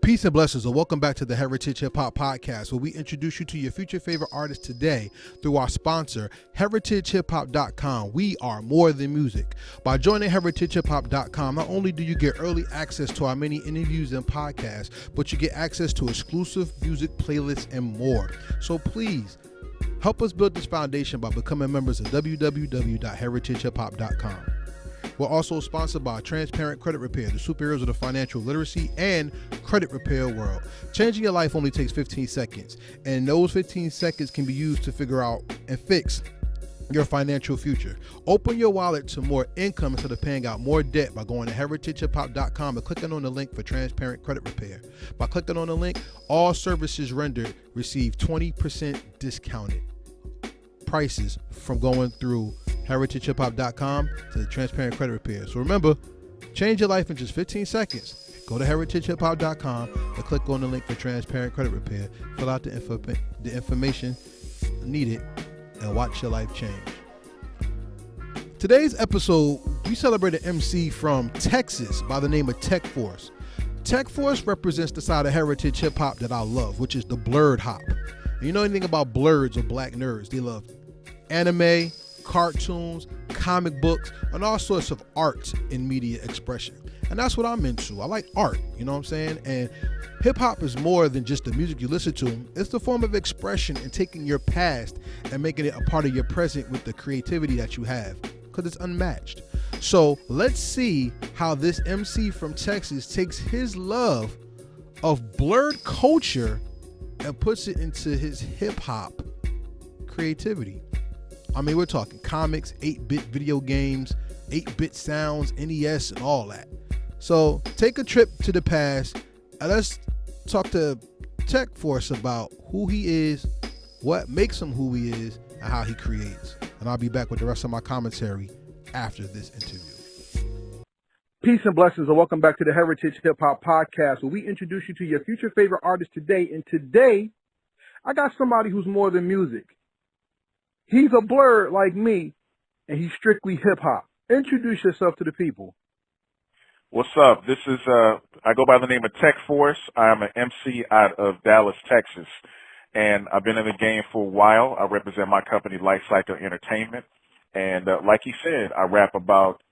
Peace and blessings, and welcome back to the Heritage Hip Hop Podcast, where we introduce you to your future favorite artists today through our sponsor, heritagehiphop.com. We are more than music. By joining heritagehiphop.com, not only do you get early access to our many interviews and podcasts, but you get access to exclusive music playlists and more. So please, help us build this foundation by becoming members of www.heritagehiphop.com. We're also sponsored by Transparent Credit Repair, the superheroes of the financial literacy and credit repair world. Changing your life only takes 15 seconds, and those 15 seconds can be used to figure out and fix your financial future. Open your wallet to more income instead of paying out more debt by going to heritagehiphop.com and clicking on the link for Transparent Credit Repair. By clicking on the link, all services rendered receive 20% discounted prices from going through heritagehiphop.com to Transparent Credit Repair. So remember, change your life in just 15 seconds. Go to heritagehiphop.com and click on the link for Transparent Credit Repair. Fill out the information needed and watch your life change. Today's episode, we celebrate an MC from Texas by the name of Tekforce. Tekforce represents the side of heritage hip hop that I love, which is the Blerd-Hop. And you know anything about blerds or black nerds? They love anime, cartoons, comic books, and all sorts of art in media expression. And that's what I'm into. I like art, you know what I'm saying? And hip hop is more than just the music you listen to. It's the form of expression and taking your past and making it a part of your present with the creativity that you have, because it's unmatched. So let's see how this MC from Texas takes his love of blurred culture and puts it into his hip hop creativity. I mean, we're talking comics, 8-bit video games, 8-bit sounds, NES, and all that. So take a trip to the past and let's talk to Tekforce about who he is, what makes him who he is, and how he creates. And I'll be back with the rest of my commentary after this interview. Peace and blessings, and welcome back to the Heritage Hip Hop Podcast, where we introduce you to your future favorite artists today. And today, I got somebody who's more than music. He's a blerd like me, and he's strictly hip hop. Introduce yourself to the people. What's up? This is, I go by the name of Tekforce. I'm an MC out of Dallas, Texas, and I've been in the game for a while. I represent my company, Life Cycle Entertainment, and like he said, I rap about,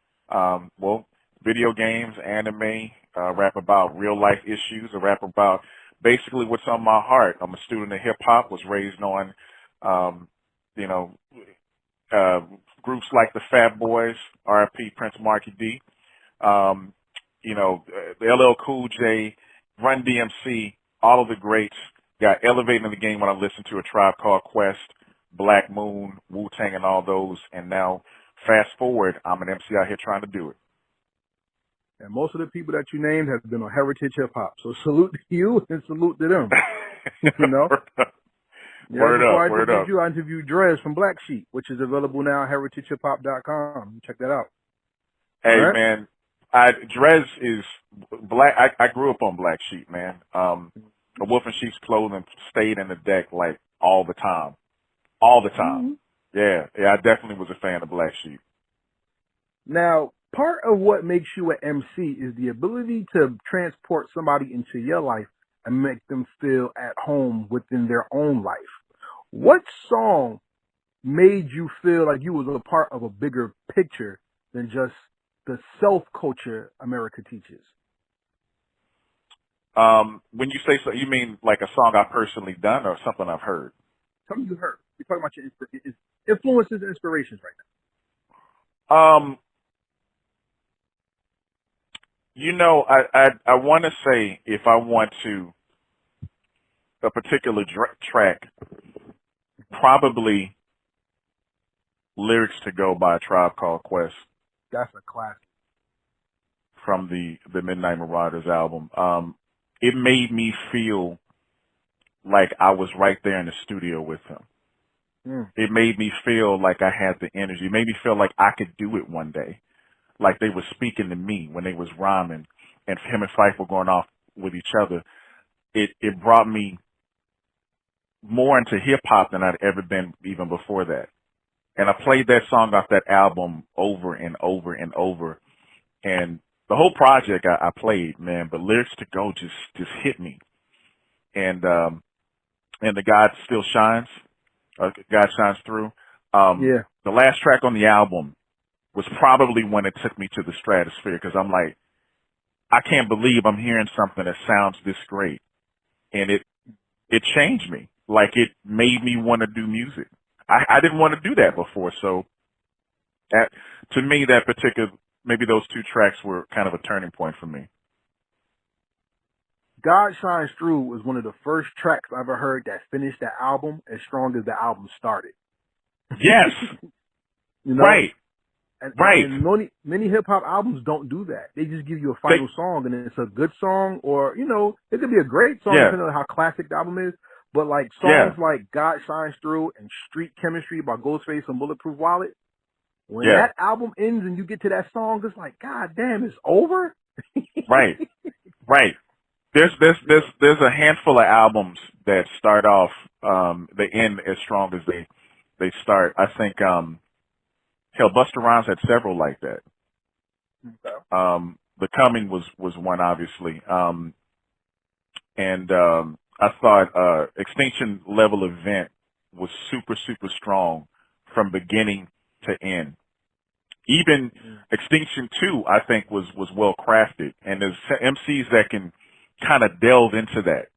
video games, anime, rap about real life issues, I rap about basically what's on my heart. I'm a student of hip hop, was raised on, groups like the Fat Boys, R.I.P. Prince Marky D, the LL Cool J, Run DMC, all of the greats got elevated in the game when I listened to A Tribe Called Quest, Black Moon, Wu-Tang, and all those. And now, fast forward, I'm an MC out here trying to do it. And most of the people that you named have been on Heritage Hip Hop. So salute to you and salute to them. You know? Word up. I interviewed Drez from Black Sheep, which is available now at heritagehiphop.com. Check that out. Hey, right? Man, Drez is black. I grew up on Black Sheep, man. A wolf in sheep's clothing stayed in the deck like all the time. All the time. Mm-hmm. Yeah, I definitely was a fan of Black Sheep. Now, part of what makes you an MC is the ability to transport somebody into your life and make them feel at home within their own life. What song made you feel like you was a part of a bigger picture than just the self-culture America teaches? When you say so, you mean like a song I've personally done or something I've heard? Something you heard. You're talking about your influences and inspirations right now. I want to say if I want to, a particular track, probably Lyrics to Go by A Tribe Called Quest. That's a classic. From the Midnight Marauders album. It made me feel like I was right there in the studio with him. It made me feel like I had the energy. It made me feel like I could do it one day. Like they were speaking to me when they was rhyming and him and Fife were going off with each other. It brought me more into hip hop than I'd ever been even before that. And I played that song off that album over and over and over. And the whole project I played, man, but Lyrics to Go just hit me. And the God Still Shines, God Shines Through. Yeah. The last track on the album was probably when it took me to the stratosphere, because I'm like, I can't believe I'm hearing something that sounds this great. And it changed me. Like, it made me want to do music. I didn't want to do that before. So to me, that particular, maybe those two tracks were kind of a turning point for me. God Shines Through was one of the first tracks I ever heard that finished the album as strong as the album started. Yes. You know? Right. Right. And many hip hop albums don't do that. They just give you a final song, and it's a good song, or it could be a great song depending on how classic the album is. But like songs like God Shines Through and Street Chemistry by Ghostface and Bulletproof Wallet, when that album ends and you get to that song, it's like, God damn, it's over. Right. Right. There's a handful of albums that start off, they end as strong as they start. I think hell, Busta Rhymes had several like that. Okay. The Coming was one, obviously. And I thought Extinction Level Event was super, super strong from beginning to end. Even Extinction 2, I think, was well crafted. And there's MCs that can kind of delve into that.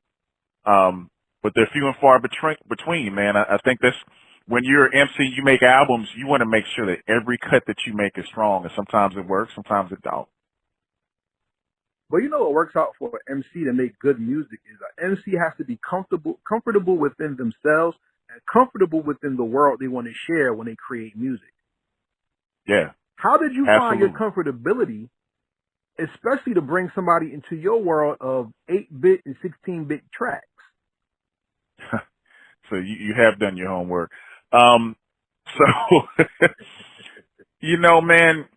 But they're few and far between, man. I think that's, when you're an MC, you make albums, you want to make sure that every cut that you make is strong. And sometimes it works, sometimes it don't. But what works out for an MC to make good music is an MC has to be comfortable within themselves and comfortable within the world they want to share when they create music. Yeah. How did you Absolutely. find your comfortability, especially to bring somebody into your world of 8-bit and 16-bit tracks? So you have done your homework. So, man,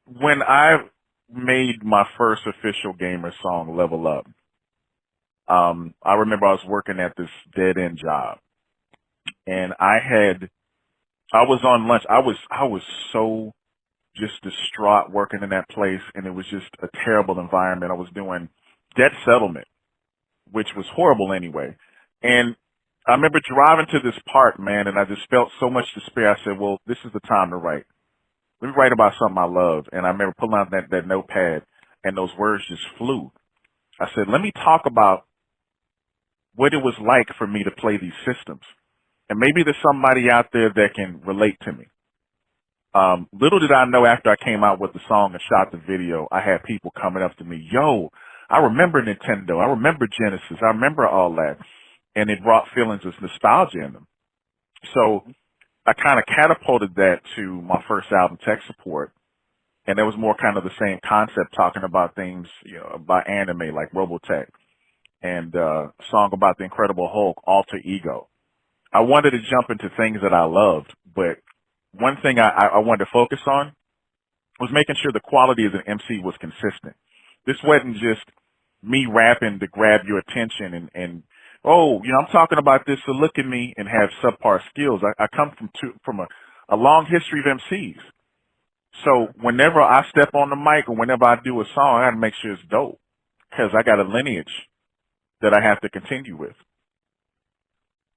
when I made my first official gamer song, Level Up, I remember I was working at this dead-end job, and I was on lunch. I was so just distraught working in that place, and it was just a terrible environment. I was doing debt settlement, which was horrible anyway. And I remember driving to this park, man, and I just felt so much despair. I said, well, this is the time to write. Let me write about something I love. And I remember pulling out that notepad, and those words just flew. I said, let me talk about what it was like for me to play these systems. And maybe there's somebody out there that can relate to me. Little did I know, after I came out with the song and shot the video, I had people coming up to me, yo, I remember Nintendo. I remember Genesis. I remember all that. And it brought feelings of nostalgia in them. So I kind of catapulted that to my first album, Tech Support. And there was more kind of the same concept, talking about things, about anime like Robotech, and a song about the Incredible Hulk, Alter Ego. I wanted to jump into things that I loved, but one thing I wanted to focus on was making sure the quality as an MC was consistent. This wasn't just me rapping to grab your attention and I'm talking about this, so look at me, and have subpar skills. I come from a long history of MCs. So whenever I step on the mic or whenever I do a song, I got to make sure it's dope, because I got a lineage that I have to continue with.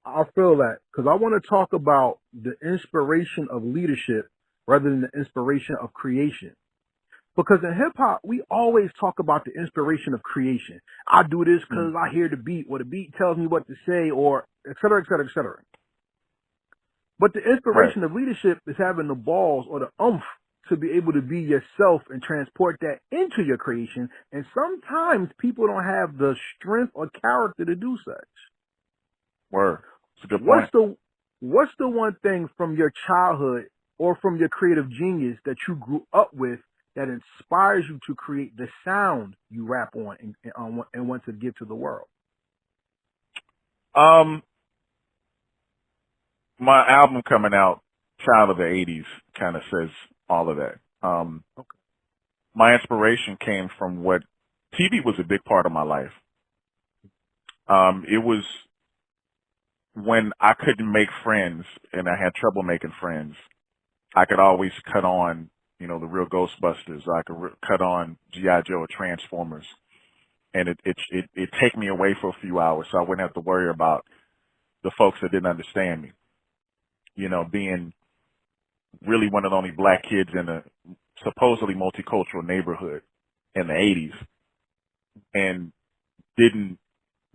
I feel that, because I want to talk about the inspiration of leadership rather than the inspiration of creation. Because in hip hop, we always talk about the inspiration of creation. I do this because I hear the beat, or the beat tells me what to say, or et cetera, et cetera, et cetera. But the inspiration of leadership is having the balls or the oomph to be able to be yourself and transport that into your creation. And sometimes people don't have the strength or character to do such. Word. That's a good point. What's the one thing from your childhood or from your creative genius that you grew up with that inspires you to create the sound you rap on and want to give to the world? My album coming out, Child of the 80s, kind of says all of that. Okay. My inspiration came from what TV was a big part of my life. It was when I couldn't make friends and I had trouble making friends. I could always cut on you know, the real Ghostbusters. I could cut on G.I. Joe or Transformers, and it take me away for a few hours, so I wouldn't have to worry about the folks that didn't understand me. You know, being really one of the only black kids in a supposedly multicultural neighborhood in the 80s, and didn't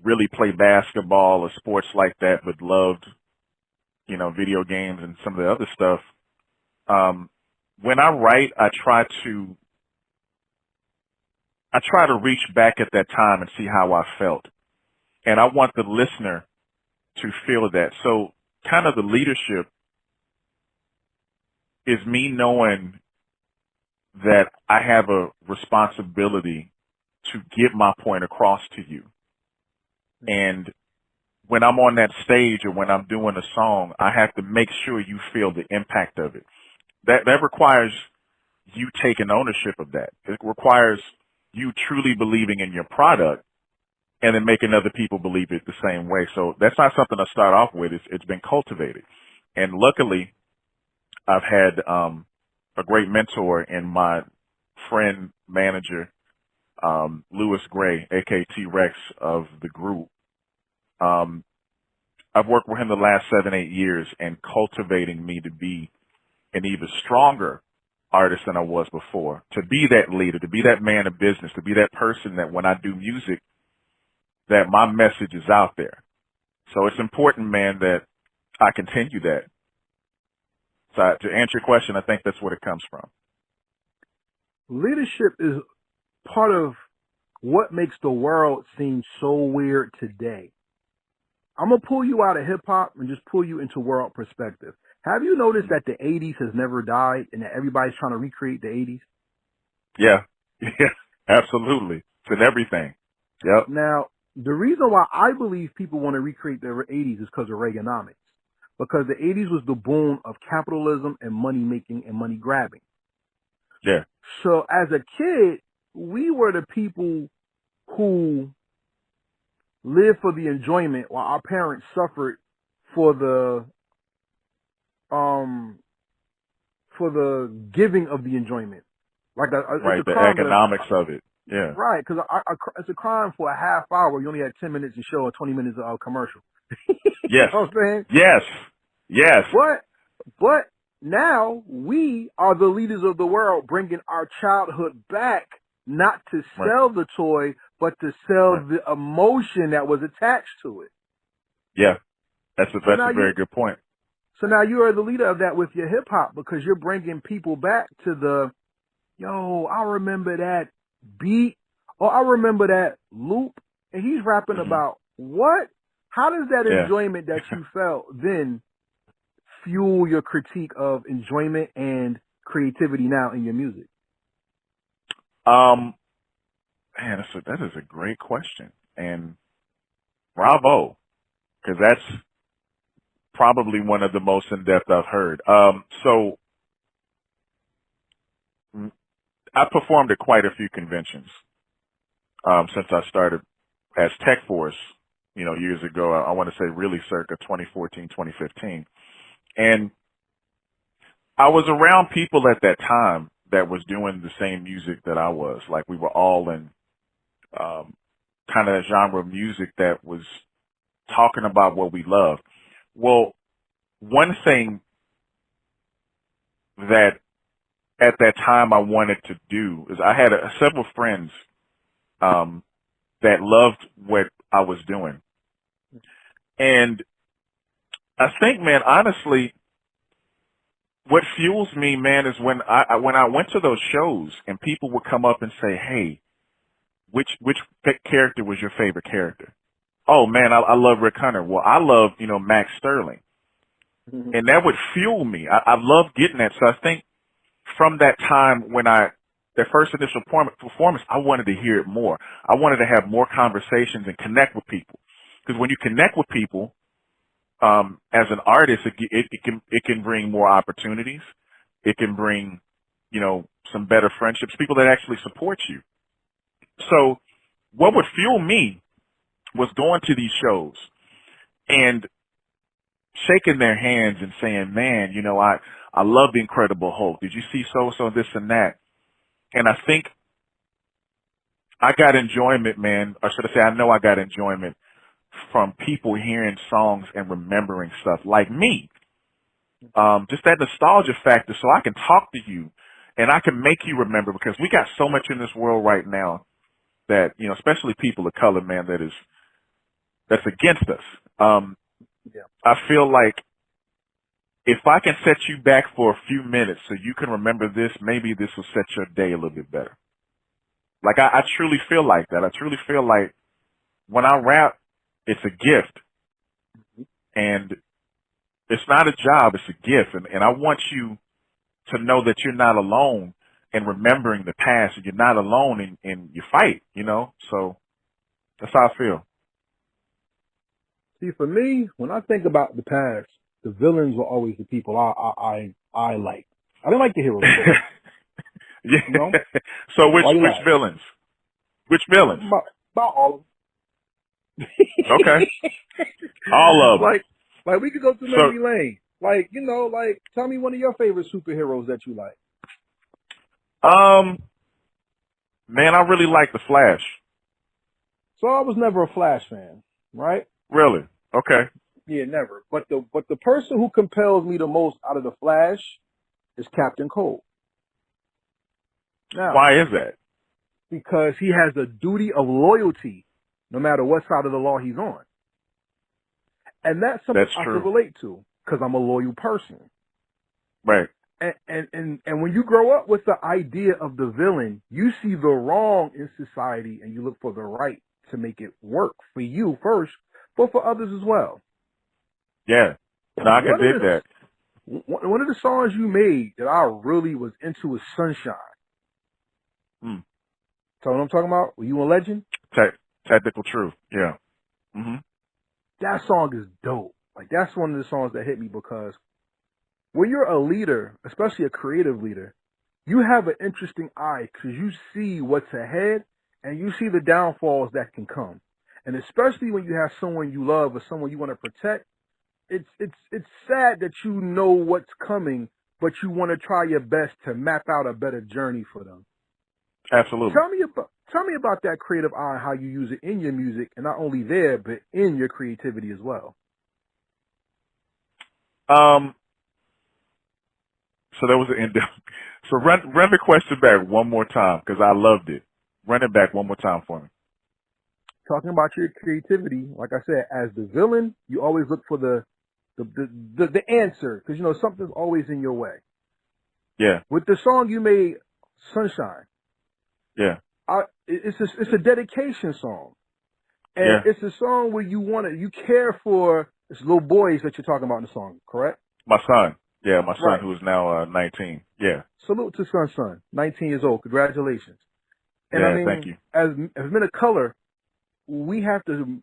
really play basketball or sports like that, but loved, you know, video games and some of the other stuff. When I write, I try to reach back at that time and see how I felt. And I want the listener to feel that. So kind of the leadership is me knowing that I have a responsibility to get my point across to you. And when I'm on that stage or when I'm doing a song, I have to make sure you feel the impact of it. That requires you taking ownership of that. It requires you truly believing in your product and then making other people believe it the same way. So that's not something I start off with. It's been cultivated. And luckily, I've had a great mentor in my friend, manager, Lewis Gray, aka T-Rex of the group. I've worked with him the last 7-8 years and cultivating me to be an even stronger artist than I was before, to be that leader, to be that man of business, to be that person that when I do music, that my message is out there. So it's important, man, that I continue that. So to answer your question, I think that's what it comes from. Leadership is part of what makes the world seem so weird today. I'm going to pull you out of hip hop and just pull you into world perspective. Have you noticed that the 80s has never died and that everybody's trying to recreate the 80s? Yeah. Yeah, absolutely. It's in everything. Yep. Now, the reason why I believe people want to recreate the 80s is because of Reaganomics. Because the 80s was the boom of capitalism and money making and money grabbing. Yeah. So as a kid, we were the people who lived for the enjoyment while our parents suffered for the giving of the enjoyment. Like right, the economics of it. Yeah. Right, because it's a crime for a half hour. You only had 10 minutes to show or 20 minutes of commercial. Yes. You know what I'm saying? Yes. Yes. But now we are the leaders of the world, bringing our childhood back, not to sell the toy, but to sell the emotion that was attached to it. Yeah, that's a very good point. So now you are the leader of that with your hip hop, because you're bringing people back to the, yo, I remember that beat, or I remember that loop, and he's rapping about what? How does that enjoyment that you felt then fuel your critique of enjoyment and creativity now in your music? Man, that is a great question, and bravo, because that's probably one of the most in-depth I've heard. So I performed at quite a few conventions since I started as Tekforce, years ago. I want to say really circa 2014, 2015. And I was around people at that time that was doing the same music that I was. Like, we were all in kind of a genre of music that was talking about what we love. Well, one thing that at that time I wanted to do is I had several friends that loved what I was doing. And I think, man, honestly, what fuels me, man, is when I went to those shows and people would come up and say, hey, which character was your favorite character? Oh, man, I love Rick Hunter. Well, I love, Max Sterling. And that would fuel me. I love getting that. So I think from that time when the first initial performance, I wanted to hear it more. I wanted to have more conversations and connect with people. Because when you connect with people, as an artist, it can bring more opportunities. It can bring, some better friendships, people that actually support you. So what would fuel me was going to these shows and shaking their hands and saying, man, I love the Incredible Hulk. Did you see so this and that? And I think I got enjoyment, man, or should I say I know I got enjoyment from people hearing songs and remembering stuff like me. Just that nostalgia factor, so I can talk to you and I can make you remember, because we got so much in this world right now that, you know, especially people of color, man, that's against us. I feel like if I can set you back for a few minutes so you can remember this, maybe this will set your day a little bit better. Like, I truly feel like that. I truly feel like when I rap, it's a gift. And it's not a job, it's a gift. And I want you to know that you're not alone in remembering the past, and you're not alone in your fight, you know? So that's how I feel. See, for me, when I think about the past, the villains were always the people I like. I didn't like the heroes. Yeah. You know? So which villains? Which villains? About all of them. Okay. All of them. Like we could go through memory lane. Like, you know, like, tell me one of your favorite superheroes that you like. Man, I really like the Flash. So I was never a Flash fan, right? Really? Okay. Yeah, never. But the person who compels me the most out of the Flash is Captain Cold. Now, why is that? Because he has a duty of loyalty no matter what side of the law he's on. And that's something I can relate to, because I'm a loyal person. Right. And when you grow up with the idea of the villain, you see the wrong in society and you look for the right to make it work for you first, but for others as well. Yeah. No, I can dig that. One of the songs you made that I really was into is Sunshine. So what I'm talking about? Were you a legend? Technical Truth. Yeah. Mm-hmm. That song is dope. Like, that's one of the songs that hit me, because when you're a leader, especially a creative leader, you have an interesting eye, because you see what's ahead and you see the downfalls that can come. And especially when you have someone you love or someone you want to protect, it's sad that you know what's coming, but you want to try your best to map out a better journey for them. Absolutely. Tell me about that creative eye, how you use it in your music, and not only there, but in your creativity as well. So there was an end. So run the question back one more time, because I loved it. Run it back one more time for me. Talking about your creativity, like I said, as the villain, you always look for the answer, because, you know, something's always in your way. Yeah. With the song you made, Sunshine. Yeah. It's a dedication song, and it's a song where you care for this little boys that you're talking about in the song, correct? My son. Yeah, my son, who is now 19. Yeah. Salute to son, 19 years old. Congratulations. And yeah, I mean, thank you. As men of color, we have to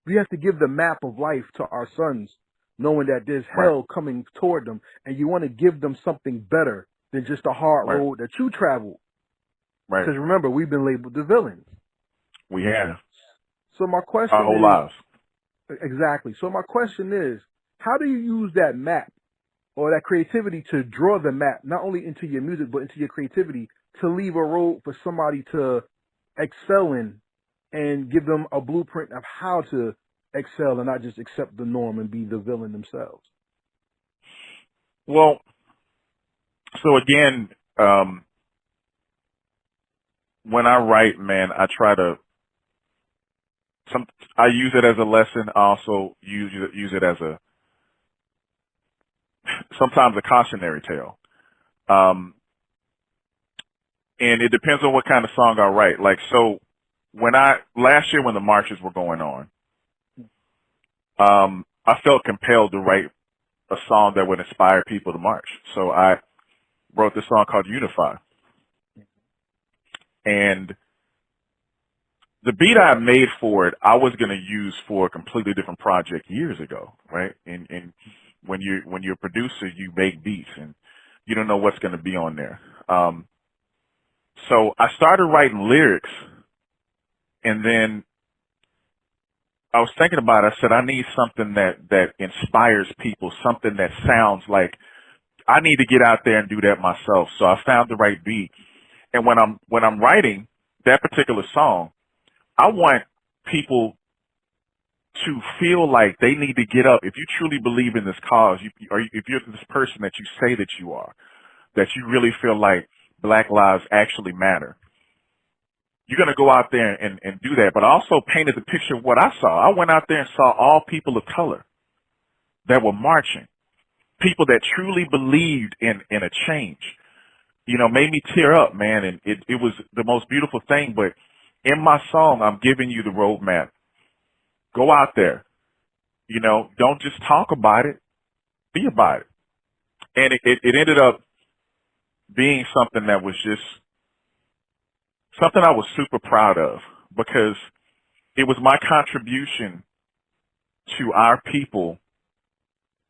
give the map of life to our sons, knowing that there's hell coming toward them, and you want to give them something better than just a hard road that you traveled. Right. Because remember, we've been labeled the villains. We have. So my question our whole lives. Exactly. So my question is, how do you use that map or that creativity to draw the map, not only into your music, but into your creativity, to leave a road for somebody to excel in and give them a blueprint of how to excel and not just accept the norm and be the villain themselves? Well, so again, when I write, man, I try to, I use it as a lesson. I also use it as sometimes a cautionary tale. And it depends on what kind of song I write. Like, so last year when the marches were going on, I felt compelled to write a song that would inspire people to march. So I wrote this song called Unify. And the beat I made for it, I was going to use for a completely different project years ago, right? And when you're a producer, you make beats and you don't know what's going to be on there. So I started writing lyrics, and then I was thinking about it. I said, I need something that inspires people, something that sounds like I need to get out there and do that myself. So I found the right beat. And when I'm writing that particular song, I want people to feel like they need to get up. If you truly believe in this cause, if you're this person that you say that you are, that you really feel like Black lives actually matter, you're going to go out there and do that. But I also painted the picture of what I saw. I went out there and saw all people of color that were marching, people that truly believed in a change. You know, made me tear up, man. And it was the most beautiful thing. But in my song, I'm giving you the roadmap. Go out there. You know, don't just talk about it, be about it. And it ended up being something that was just something I was super proud of, because it was my contribution to our people,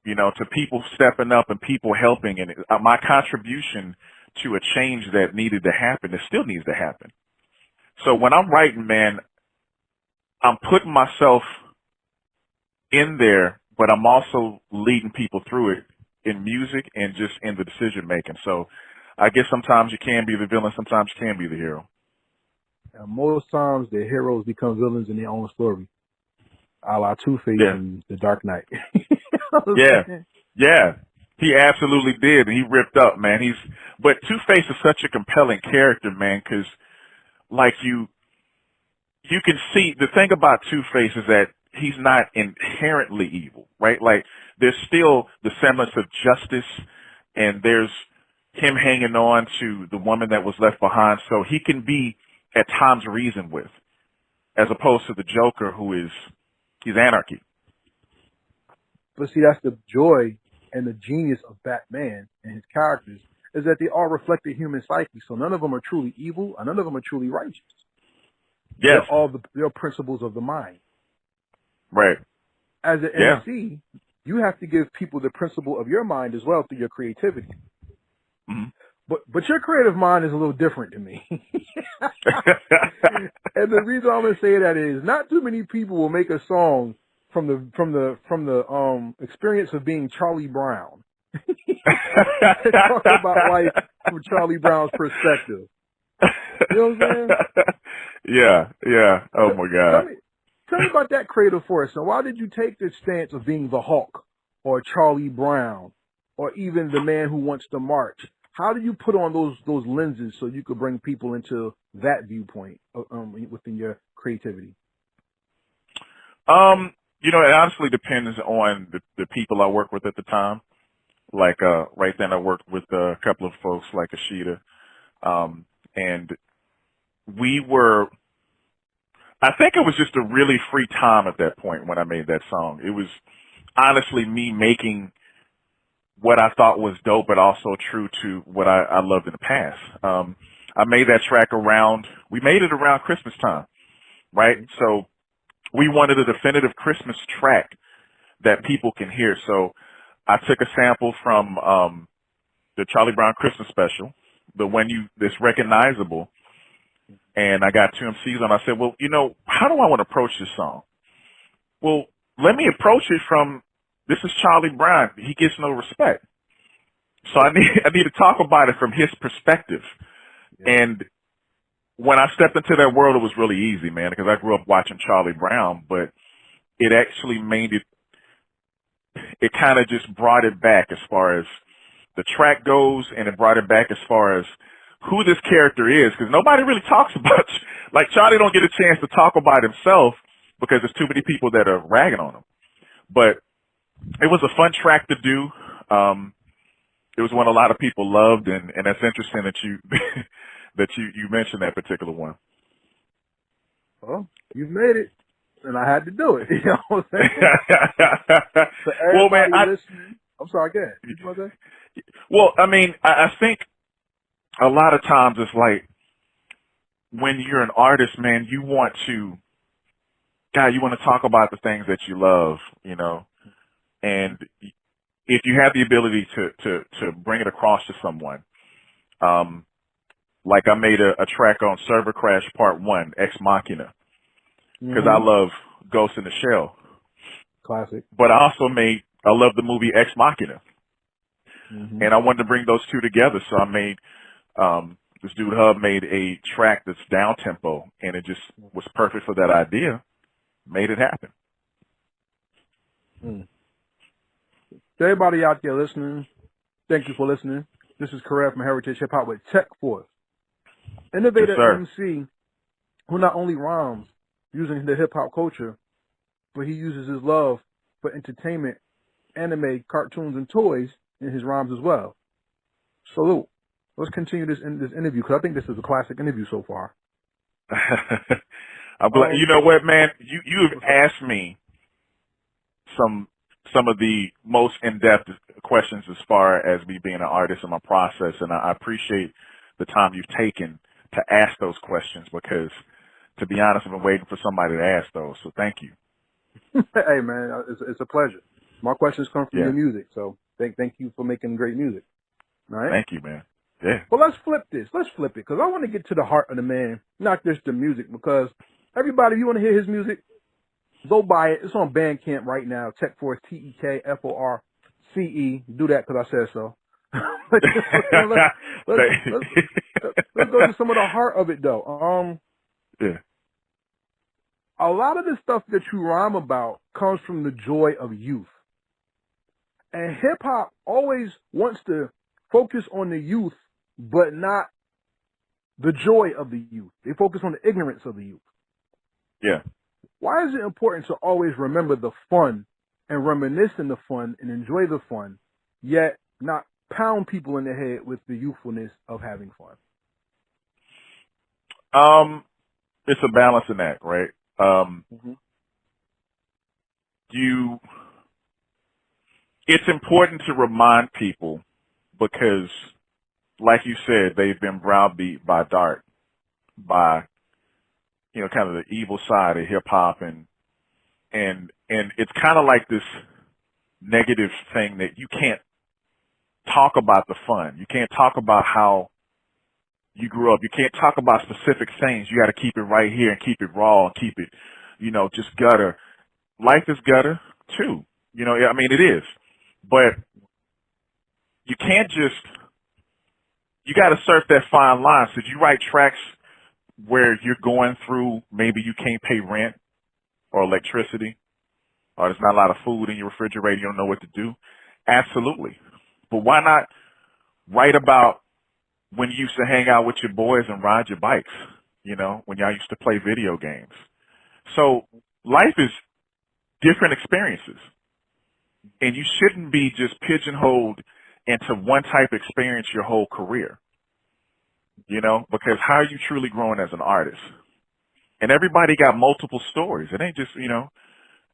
you know, to people stepping up and people helping, and my contribution to a change that needed to happen, that still needs to happen. So when I'm writing, man, I'm putting myself in there, but I'm also leading people through it in music and just in the decision making. So I guess sometimes you can be the villain, sometimes you can be the hero. And most times the heroes become villains in their own story, a la Two-Face in The Dark Knight. Yeah. He absolutely did, and he ripped up, man. But Two-Face is such a compelling character, man, because like you can see, the thing about Two-Face is that he's not inherently evil, right? Like, there's still the semblance of justice, and there's him hanging on to the woman that was left behind, so he can be at times reasoned with, as opposed to the Joker, he's anarchy. But see, that's the joy and the genius of Batman and his characters, is that they all reflect the human psyche. So none of them are truly evil, and none of them are truly righteous. Yes. They're principles of the mind. Right. As an MC, you have to give people the principle of your mind as well through your creativity. Mm-hmm. But your creative mind is a little different to me. And the reason I'm going to say that is not too many people will make a song from the experience of being Charlie Brown. Talk about life from Charlie Brown's perspective. You know what I'm saying? Yeah. Oh my God. Tell me about that creative force. And why did you take the stance of being the Hulk or Charlie Brown or even the Man Who Wants to March? How do you put on those lenses so you could bring people into that viewpoint within your creativity? You know, it honestly depends on the people I work with at the time. Like, right then I worked with a couple of folks like Ashita. And I think it was just a really free time at that point when I made that song. It was honestly me making what I thought was dope, but also true to what I loved in the past. I made that track we made it around Christmas time, right? So we wanted a definitive Christmas track that people can hear. So I took a sample from the Charlie Brown Christmas special, the one that's recognizable, and I got two MCs on. I said, well, you know, how do I want to approach this song? Well, let me approach it from, this is Charlie Brown. He gets no respect. So I need to talk about it from his perspective. Yeah. And when I stepped into that world, it was really easy, man, because I grew up watching Charlie Brown, but it actually made it kind of just brought it back as far as the track goes, and it brought it back as far as who this character is, because nobody really talks about, like, Charlie don't get a chance to talk about himself because there's too many people that are ragging on him. But it was a fun track to do. It was one a lot of people loved, and that's interesting that you that you mentioned that particular one. Well, you've made it, and I had to do it. You know what I'm saying? So well, man, I'm sorry, go ahead. Well, I mean, I think a lot of times it's like when you're an artist, man, you want to talk about the things that you love, you know, and if you have the ability to bring it across to someone, like I made a track on Server Crash Part 1, Ex Machina, because I love Ghost in the Shell. Classic. But I love the movie Ex Machina. And I wanted to bring those two together. So I made, this dude Hub made a track that's down tempo, and it just was perfect for that idea. Made it happen. To everybody out there listening, thank you for listening. This is Karev from Heritage Hip Hop with Tekforce, innovator MC who not only rhymes using the hip hop culture, but he uses his love for entertainment, anime, cartoons, and toys in his rhymes as well. Salute. Let's continue this interview, because I think this is a classic interview so far. I'm glad. You know what, man? You've asked me some of the most in-depth questions as far as me being an artist and my process, and I appreciate the time you've taken to ask those questions, because, to be honest, I've been waiting for somebody to ask those, so thank you. Hey, man, it's a pleasure. My questions come from your music, so thank you for making great music. All right? Thank you, man. Yeah. Well, let's flip this. Let's flip it, because I want to get to the heart of the man, not just the music, because everybody, if you want to hear his music, go buy it. It's on Bandcamp right now. Tekforce, Tekforce. Do that because I said so. let's go to some of the heart of it, though. A lot of the stuff that you rhyme about comes from the joy of youth. And hip-hop always wants to focus on the youth, but not the joy of the youth. They focus on the ignorance of the youth. Yeah. Why is it important to always remember the fun and reminisce in the fun and enjoy the fun, yet not pound people in the head with the youthfulness of having fun? It's a balancing act, right? It's important to remind people because, like you said, they've been browbeat by dark, by, you know, kind of the evil side of hip hop, and it's kind of like this negative thing that you can't talk about the fun. You can't talk about how you grew up. You can't talk about specific things. You got to keep it right here and keep it raw and keep it, you know, just gutter. Life is gutter too. You know, I mean, it is, but you can't just, you got to surf that fine line. So you write tracks where you're going through, maybe you can't pay rent or electricity, or there's not a lot of food in your refrigerator, you don't know what to do. Absolutely. But why not write about when you used to hang out with your boys and ride your bikes, you know, when y'all used to play video games? So life is different experiences, and you shouldn't be just pigeonholed into one type of experience your whole career, you know, because how are you truly growing as an artist? And everybody got multiple stories. It ain't just, you know,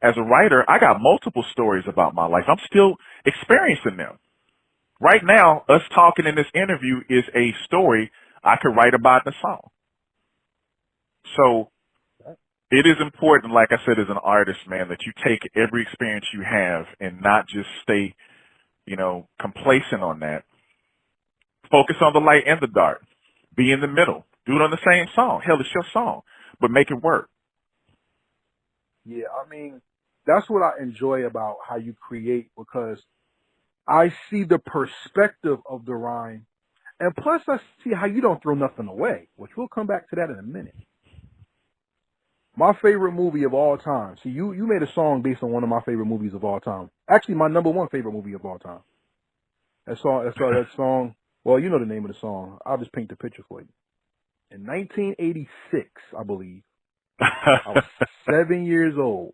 as a writer, I got multiple stories about my life. I'm still experiencing them. Right now, us talking in this interview is a story I could write about in a song. So it is important, like I said, as an artist, man, that you take every experience you have and not just stay, you know, complacent on that. Focus on the light and the dark. Be in the middle. Do it on the same song. Hell, it's your song, but make it work. Yeah, I mean, that's what I enjoy about how you create, because I see the perspective of the rhyme, and plus I see how you don't throw nothing away, which we'll come back to that in a minute. My favorite movie of all time. See, you made a song based on one of my favorite movies of all time. Actually, my number one favorite movie of all time. That song, well, you know the name of the song. I'll just paint the picture for you. In 1986, I believe, I was 7 years old.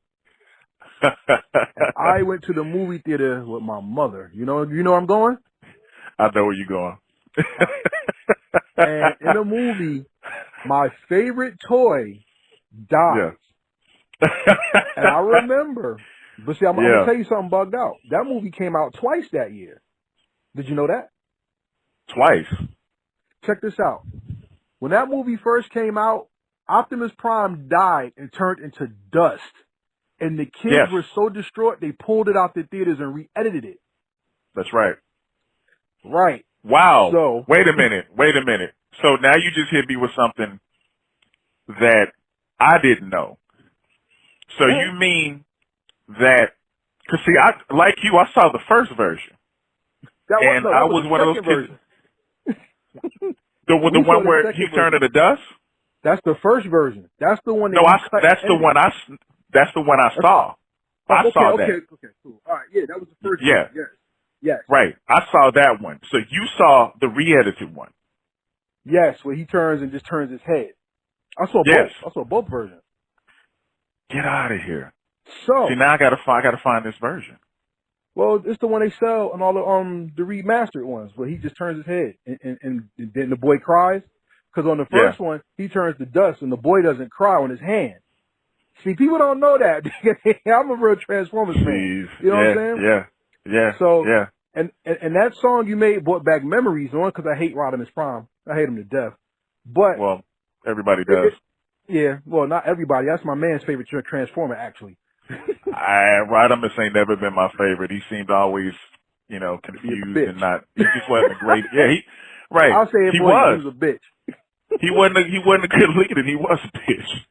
And I went to the movie theater with my mother. You know where I'm going? I know where you're going. And in the movie, my favorite toy dies. Yeah. And I remember, but see, I'm going to tell you something bugged out. That movie came out twice that year. Did you know that? Twice? Check this out. When that movie first came out, Optimus Prime died and turned into dust. And the kids were so distraught, they pulled it out the theaters and re-edited it. That's right. Right. Wow. So Wait a minute. So now you just hit me with something that I didn't know. So you mean that, because see, like you, I saw the first version. And I was one of those kids. The one where he turned to the dust. That's the first version. That's the one. That's the one I saw. I saw that. Okay, cool. All right, yeah, that was the first. Yeah. Version. Yes. Right. I saw that one. So you saw the re-edited one. Yes, where he turns and just turns his head. I saw both. I saw both versions. Get out of here. So see, now I gotta find this version. Well, it's the one they sell on all the remastered ones, where he just turns his head and then the boy cries. Because on the first one, he turns to dust and the boy doesn't cry on his hand. See, people don't know that. I'm a real Transformers fan. You know what I'm saying? Yeah. So, and that song you made brought back memories, on because I hate Rodimus Prime. I hate him to death. But well, everybody does. Well, not everybody. That's my man's favorite Transformer, actually. Rodimus ain't never been my favorite. He seemed always, confused and not. He just wasn't a great. Right. I'll say it. He was a bitch. He wasn't a good leader. He was a bitch.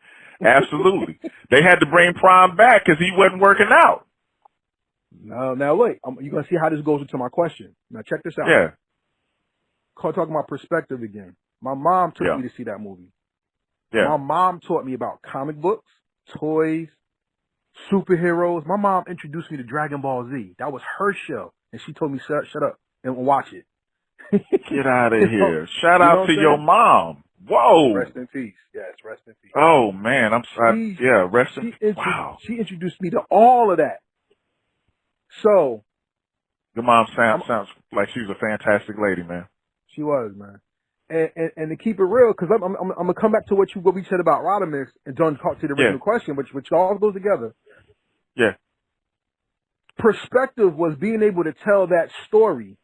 Absolutely. They had to bring Prime back because he wasn't working out. No, now look, you're gonna see how this goes into my question. Now check this out. Yeah. Talking about perspective again. My mom took me to see that movie. Yeah. My mom taught me about comic books, toys, superheroes. My mom introduced me to Dragon Ball Z. That was her show, and she told me shut up and watch it. Get out of here! Shout out to your mom. Whoa! Rest in peace. Yes, rest in peace. Oh man, I'm sorry. Rest in peace. Wow. She introduced me to all of that. So, your mom sounds like she was a fantastic lady, man. She was, man. And to keep it real, because I'm gonna come back to what we said about Rodimus and John talked to the original question, which all goes together. Yeah. Perspective was being able to tell that story.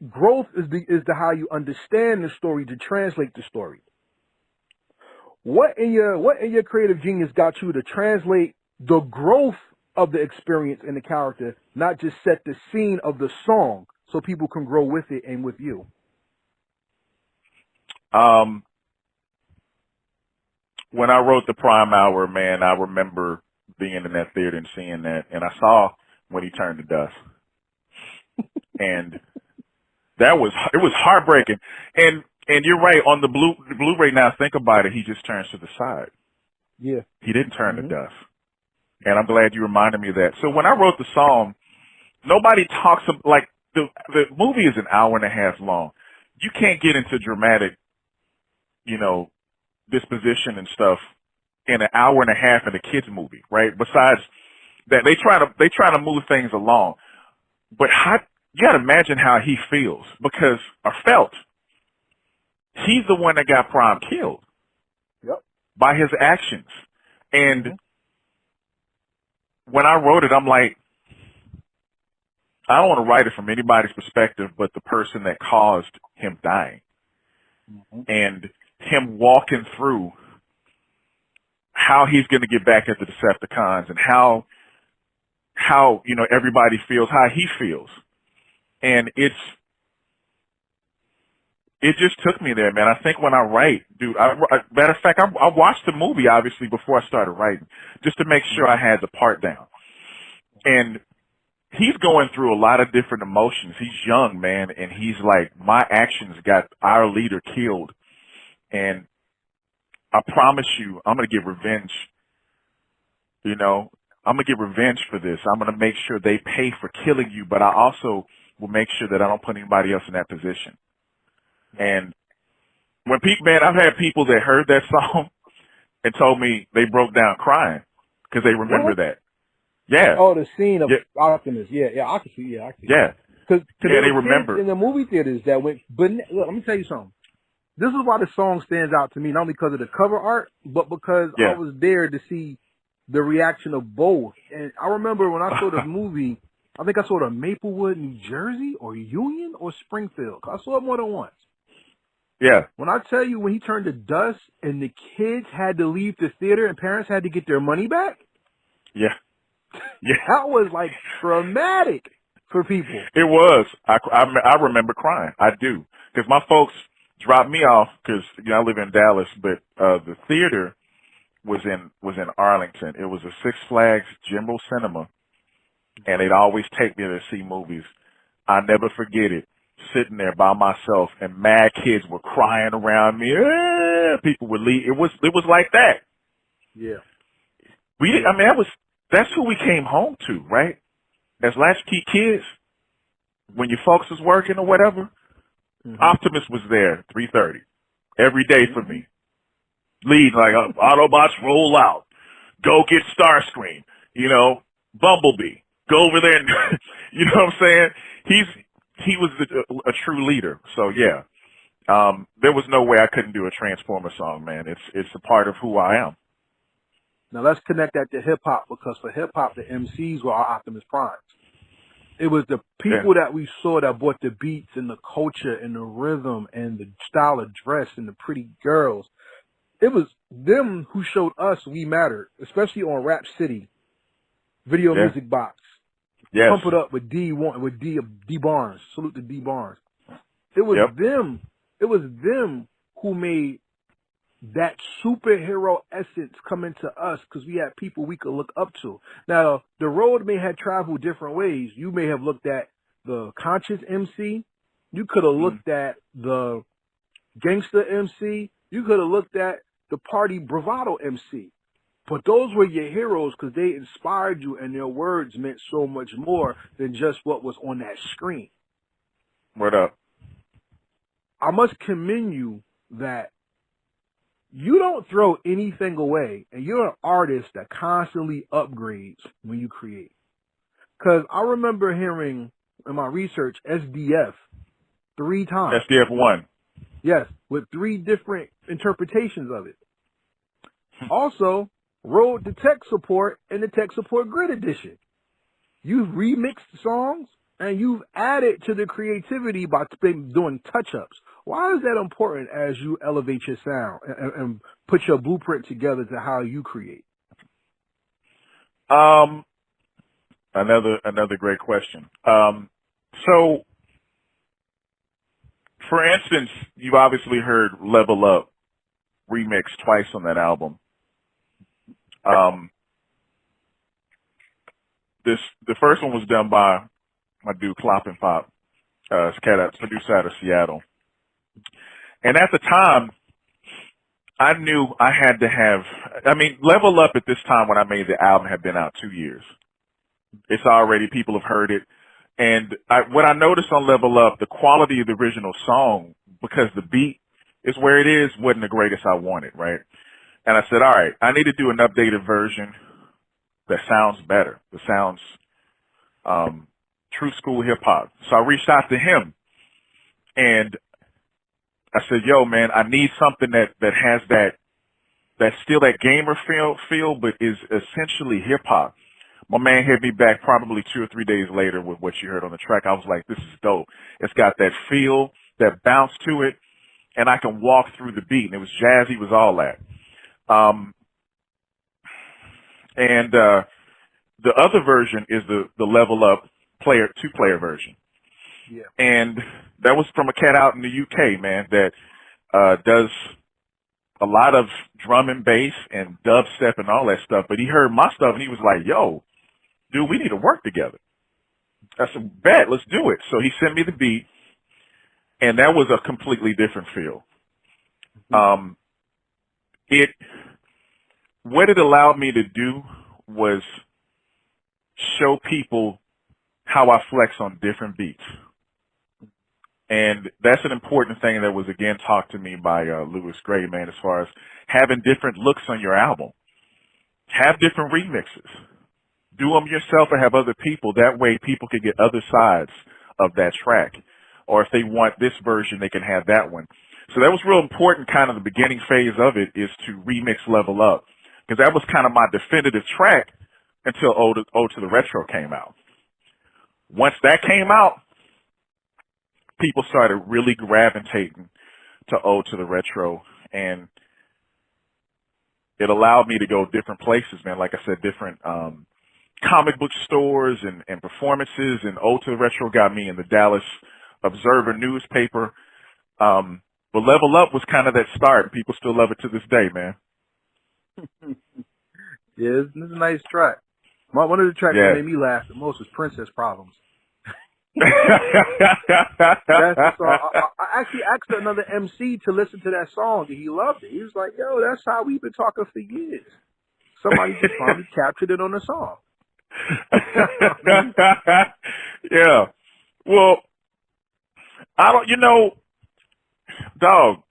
Growth is the how you understand the story to translate the story. What in your creative genius got you to translate the growth of the experience in the character, not just set the scene of the song so people can grow with it and with you? When I wrote the Prime Hour, man, I remember being in that theater and seeing that, and I saw when he turned to dust, and it was heartbreaking. And you're right, on the Blu-ray now. Think about it. He just turns to the side. Yeah, he didn't turn to dust, and I'm glad you reminded me of that. So when I wrote the song, nobody talks like the movie is an hour and a half long. You can't get into dramatic, disposition and stuff in an hour and a half in a kids movie, right? Besides that, they try to move things along, but you got to imagine how he feels felt. He's the one that got Prime killed by his actions, and when I wrote it, I'm like, I don't want to write it from anybody's perspective but the person that caused him dying. And him walking through how he's going to get back at the Decepticons and how everybody feels, how he feels. And it just took me there, man. I think when I write, dude, matter of fact, I watched the movie, obviously, before I started writing, just to make sure I had the part down. And he's going through a lot of different emotions. He's young, man, and he's like, my actions got our leader killed, and I promise you, I'm going to get revenge. I'm going to get revenge for this. I'm going to make sure they pay for killing you, but I also will make sure that I don't put anybody else in that position. And when I've had people that heard that song and told me they broke down crying because they remember that. Yeah. Oh, the scene of Optimus. Yeah, I can see. Yeah. Because they remember in the movie theaters that went. But look, let me tell you something. This is why the song stands out to me, not only because of the cover art, but because I was there to see the reaction of both. And I remember when I saw the movie, I think I saw it in Maplewood, New Jersey, or Union, or Springfield. I saw it more than once. Yeah. When I tell you, when he turned to dust and the kids had to leave the theater and parents had to get their money back. Yeah. Yeah. That was like traumatic for people. It was. I remember crying. I do. Because my folks dropped me off because, I live in Dallas, but the theater was in Arlington. It was a Six Flags General Cinema, and they'd always take me to see movies. I never forget it. Sitting there by myself, and mad kids were crying around me. People would leave. It was like that. Yeah. I mean, that's who we came home to, right? As latchkey kids, when your folks was working or whatever, Optimus was there 3:30 every day for me. Lead like Autobots roll out, go get Starscream, Bumblebee, go over there and you know what I'm saying? He was a true leader. So yeah, there was no way I couldn't do a Transformer song, man. It's a part of who I am. Now let's connect that to hip hop, because for hip hop, the MCs were our Optimus Primes. It was the people that we saw that brought the beats and the culture and the rhythm and the style of dress and the pretty girls. It was them who showed us we mattered, especially on Rap City, Video Music Box. Yes. Pump It Up with D Barnes. Salute to D Barnes. It was them. It was them who made that superhero essence come into us, because we had people we could look up to. Now, the road may have traveled different ways. You may have looked at the conscious MC. You could have looked at the gangster MC. You could have looked at the party bravado MC. But those were your heroes because they inspired you, and their words meant so much more than just what was on that screen. Word up. I must commend you that you don't throw anything away, and you're an artist that constantly upgrades when you create. Because I remember hearing in my research SDF 3 times. SDF 1. Yes, with 3 different interpretations of it. Also, Road to Tech Support and the Tech Support Grid Edition. You've remixed songs and you've added to the creativity by doing touch-ups. Why is that important as you elevate your sound and put your blueprint together to how you create? Another great question. So, for instance, you've obviously heard Level Up remix twice on that album. The first one was done by my dude Clop and Pop, producer out of Seattle. And at the time, I knew I had to have, Level Up at this time when I made the album had been out 2 years. It's already, people have heard it. And what I noticed on Level Up, the quality of the original song, because the beat is where it is, wasn't the greatest I wanted, right? And I said, all right, I need to do an updated version that sounds better, that sounds true school hip hop. So I reached out to him and I said, yo, man, I need something that has that's still that gamer feel, but is essentially hip hop. My man hit me back probably 2 or 3 days later with what you heard on the track. I was like, this is dope. It's got that feel, that bounce to it, and I can walk through the beat. And it was jazzy, it was all that. The other version is the Level Up 2-player version. Yeah. And that was from a cat out in the UK, man, that does a lot of drum and bass and dubstep and all that stuff. But he heard my stuff and he was like, yo, dude, we need to work together. I said, bet, let's do it. So he sent me the beat, and that was a completely different feel. What it allowed me to do was show people how I flex on different beats. And that's an important thing that was, again, talked to me by Louis Gray, man, as far as having different looks on your album. Have different remixes. Do them yourself or have other people. That way people can get other sides of that track. Or if they want this version, they can have that one. So that was real important, kind of the beginning phase of it, is to remix Level Up. Because that was kind of my definitive track until Ode to the Retro came out. Once that came out, people started really gravitating to Ode to the Retro, and it allowed me to go different places, man. Like I said, different comic book stores and performances, and Ode to the Retro got me in the Dallas Observer newspaper. But Level Up was kind of that start. People still love it to this day, man. Yeah, it's a nice track. One of the tracks that made me laugh the most was Princess Problems. That's the song. I actually asked another MC to listen to that song, and he loved it. He was like, "Yo, that's how we've been talking for years." Somebody just finally captured it on a song. Yeah. Well, I don't. You know, dog.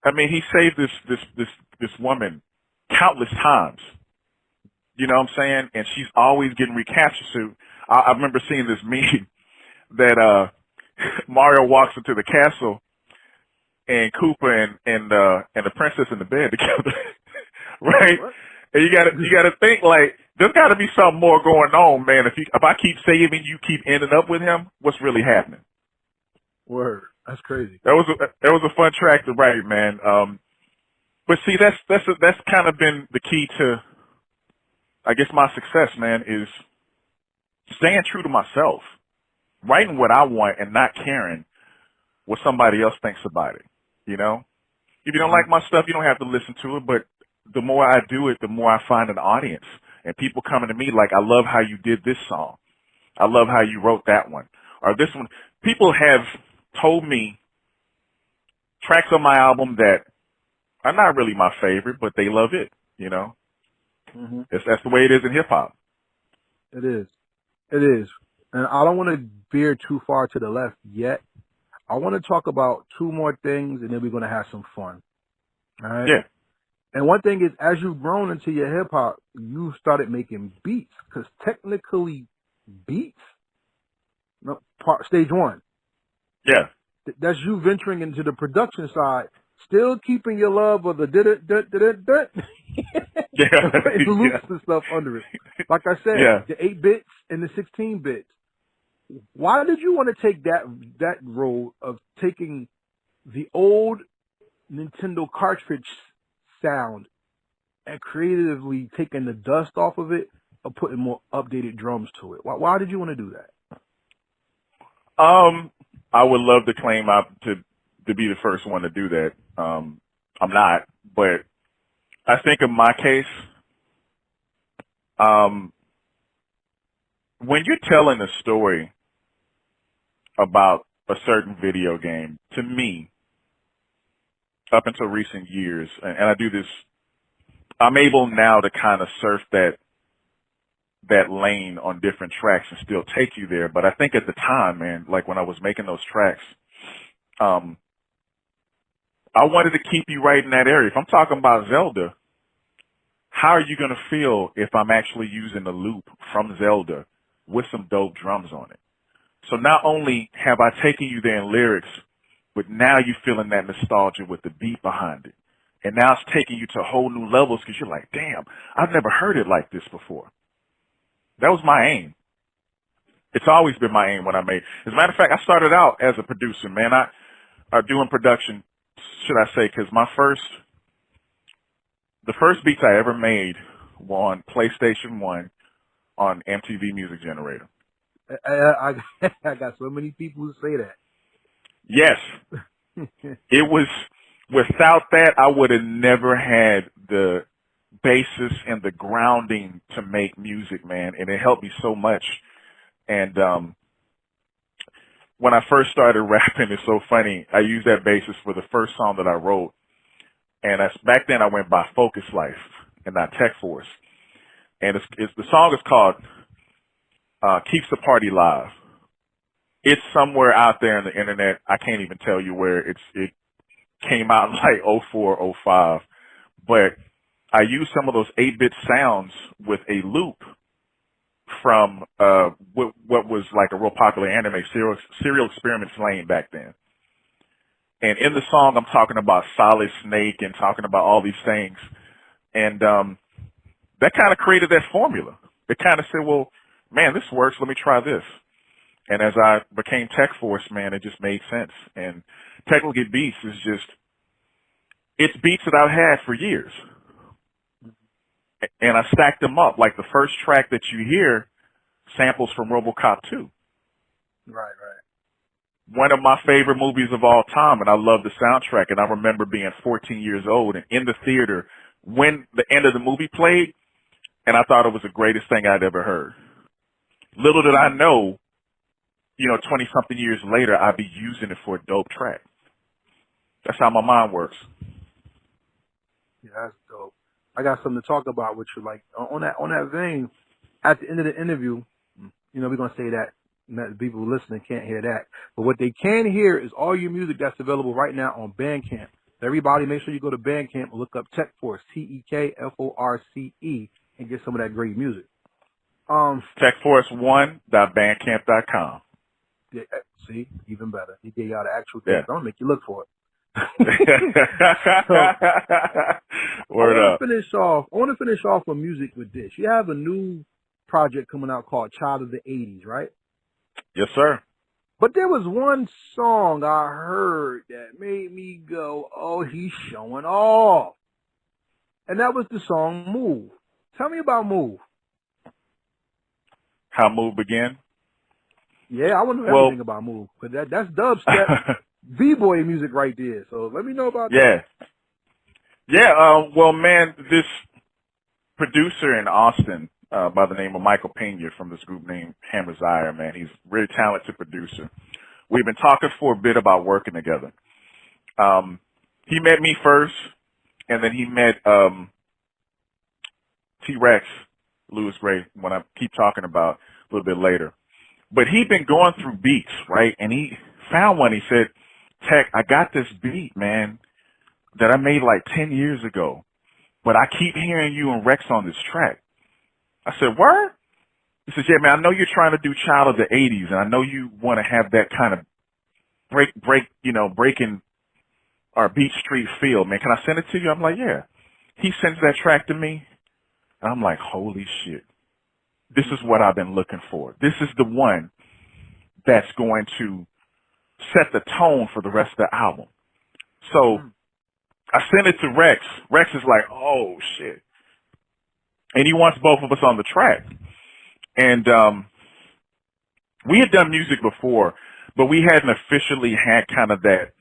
I mean, he saved this woman countless times. You know what I'm saying? And she's always getting recaptured. So I remember seeing this meme that Mario walks into the castle and Koopa and the princess in the bed together, right? What? And you gotta think like there's got to be something more going on, man. If I keep saving you, keep ending up with him, what's really happening? Word. That's crazy. That was a fun track to write, man. But see, that's kind of been the key to, I guess, my success, man, is staying true to myself, writing what I want and not caring what somebody else thinks about it. You know, if you don't like my stuff, you don't have to listen to it. But the more I do it, the more I find an audience and people coming to me like, I love how you did this song. I love how you wrote that one or this one. People have told me tracks on my album that are not really my favorite, but they love it. You know, that's the way it is in hip hop. It is. It is. And I don't want to veer too far to the left yet. I want to talk about two more things, and then we're going to have some fun. All right? Yeah. And one thing is, as you've grown into your hip-hop, you started making beats. Because technically, beats, no, stage one. Yeah. That's you venturing into the production side, still keeping your love of the did-it-dut-dut-dut-dut. Yeah. Putting loops and stuff under it. Like I said, the 8 bits and the 16 bits. Why did you want to take that role of taking the old Nintendo cartridge sound and creatively taking the dust off of it or putting more updated drums to it? Why did you want to do that? I would love to claim to be the first one to do that. I'm not, but I think in my case, when you're telling a story about a certain video game, to me, up until recent years, and I do this, I'm able now to kind of surf that lane on different tracks and still take you there. But I think at the time, man, like when I was making those tracks, I wanted to keep you right in that area. If I'm talking about Zelda, how are you going to feel if I'm actually using a loop from Zelda with some dope drums on it? So not only have I taken you there in lyrics, but now you're feeling that nostalgia with the beat behind it. And now it's taking you to whole new levels because you're like, damn, I've never heard it like this before. That was my aim. It's always been my aim when I made. As a matter of fact, I started out as a producer, man. I doing production, should I say, because the first beats I ever made were on PlayStation 1 on MTV Music Generator. I got so many people who say that. Yes. It was, without that, I would have never had the basis and the grounding to make music, man. And it helped me so much. And when I first started rapping, it's so funny. I used that basis for the first song that I wrote. And back then I went by Focus Life and not Tekforce. And the song is called Keeps the Party Live. It's somewhere out there on the internet. I can't even tell you where it came out in like 04, 05. But I used some of those 8-bit sounds with a loop from what was like a real popular anime, Serial Experiment Lane back then. And in the song, I'm talking about Solid Snake and talking about all these things. And that kind of created that formula. It kind of said, well, man, this works. Let me try this. And as I became Tekforce, man, it just made sense. And Technically Beats is just, it's beats that I've had for years. And I stacked them up. Like the first track that you hear samples from RoboCop 2. Right. One of my favorite movies of all time, and I love the soundtrack. And I remember being 14 years old and in the theater when the end of the movie played, and I thought it was the greatest thing I'd ever heard. Little did I know 20 something years later, I'd be using it for a dope track. That's how my mind works. Yeah, that's dope. I got something to talk about with you. Like on that vein, at the end of the interview, we're gonna say that. The people listening can't hear that, but what they can hear is all your music that's available right now on Bandcamp. So everybody, make sure you go to Bandcamp and look up Tekforce, Tekforce, and get some of that great music. Tekforce1.bandcamp.com. Yeah, see, even better. He gave y'all the actual thing. I'm gonna make you look for it. Word up. I want to finish off with music with this. You have a new project coming out called Child of the 80s, right? Yes, sir. But there was one song I heard that made me go, oh, he's showing off. And that was the song Move. Tell me about Move. How Move began? Yeah, I want to know everything about Move. But that's dubstep, B-boy music right there. So let me know about that. Yeah, well, man, this producer in Austin by the name of Michael Pena from this group named Hammer Zire, man, he's a really talented producer. We've been talking for a bit about working together. He met me first, and then he met T-Rex, Louis Gray, when I keep talking about a little bit later. But he'd been going through beats, right? And he found one. He said, Tech, I got this beat, man, that I made like 10 years ago, but I keep hearing you and Rex on this track. I said, word? He says, yeah, man, I know you're trying to do Child of the 80s, and I know you want to have that kind of breaking our Beat Street feel, man. Can I send it to you? I'm like, yeah. He sends that track to me, and I'm like, holy shit. This is what I've been looking for. This is the one that's going to set the tone for the rest of the album. So I sent it to Rex. Rex is like, oh, shit. And he wants both of us on the track. And we had done music before, but we hadn't officially had kind of that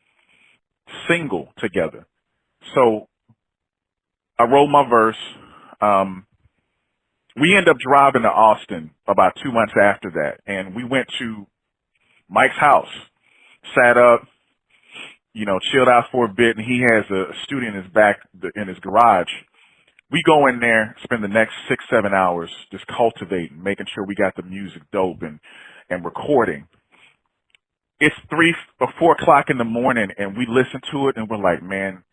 single together. So I wrote my verse. We ended up driving to Austin about 2 months after that, and we went to Mike's house, sat up, chilled out for a bit, and he has a studio in his in his garage. We go in there, spend the next 6-7 hours just cultivating, making sure we got the music dope and recording. It's 3 or 4 o'clock in the morning, and we listen to it, and we're like, man,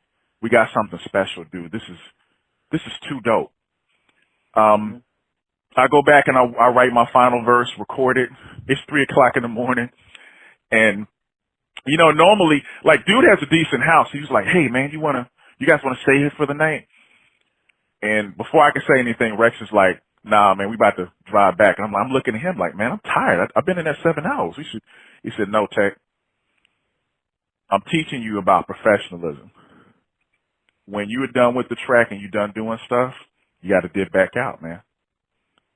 we got something special, dude. This is too dope. I go back and I write my final verse, record it. It's 3 o'clock in the morning. And, normally, like, dude has a decent house. He was like, hey, man, you guys want to stay here for the night? And before I could say anything, Rex is like, nah, man, we about to drive back. And I'm looking at him like, man, I'm tired. I've been in there 7 hours. He said, no, Tech, I'm teaching you about professionalism. When you are done with the track and you're done doing stuff, you got to dip back out, man.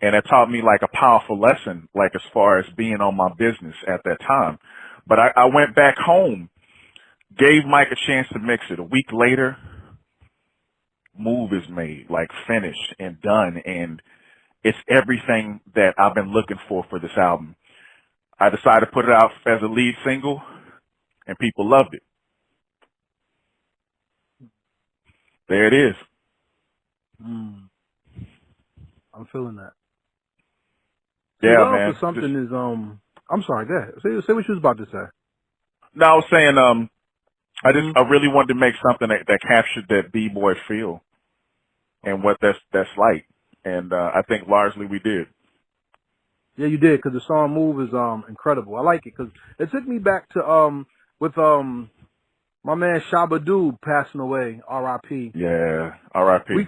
And it taught me like a powerful lesson, like as far as being on my business at that time. But I went back home, gave Mike a chance to mix it. A week later, Move is made, like finished and done. And it's everything that I've been looking for this album. I decided to put it out as a lead single, and people loved it. There it is. I'm feeling that. Yeah, love man. For something is I'm sorry. Go ahead. Say what you was about to say. No, I was saying I really wanted to make something that captured that b-boy feel and what that's like, and I think largely we did. Yeah, you did, because the song "Move" is incredible. I like it because it took me back to with my man Shabba-Doo passing away, R.I.P. Yeah, R.I.P. We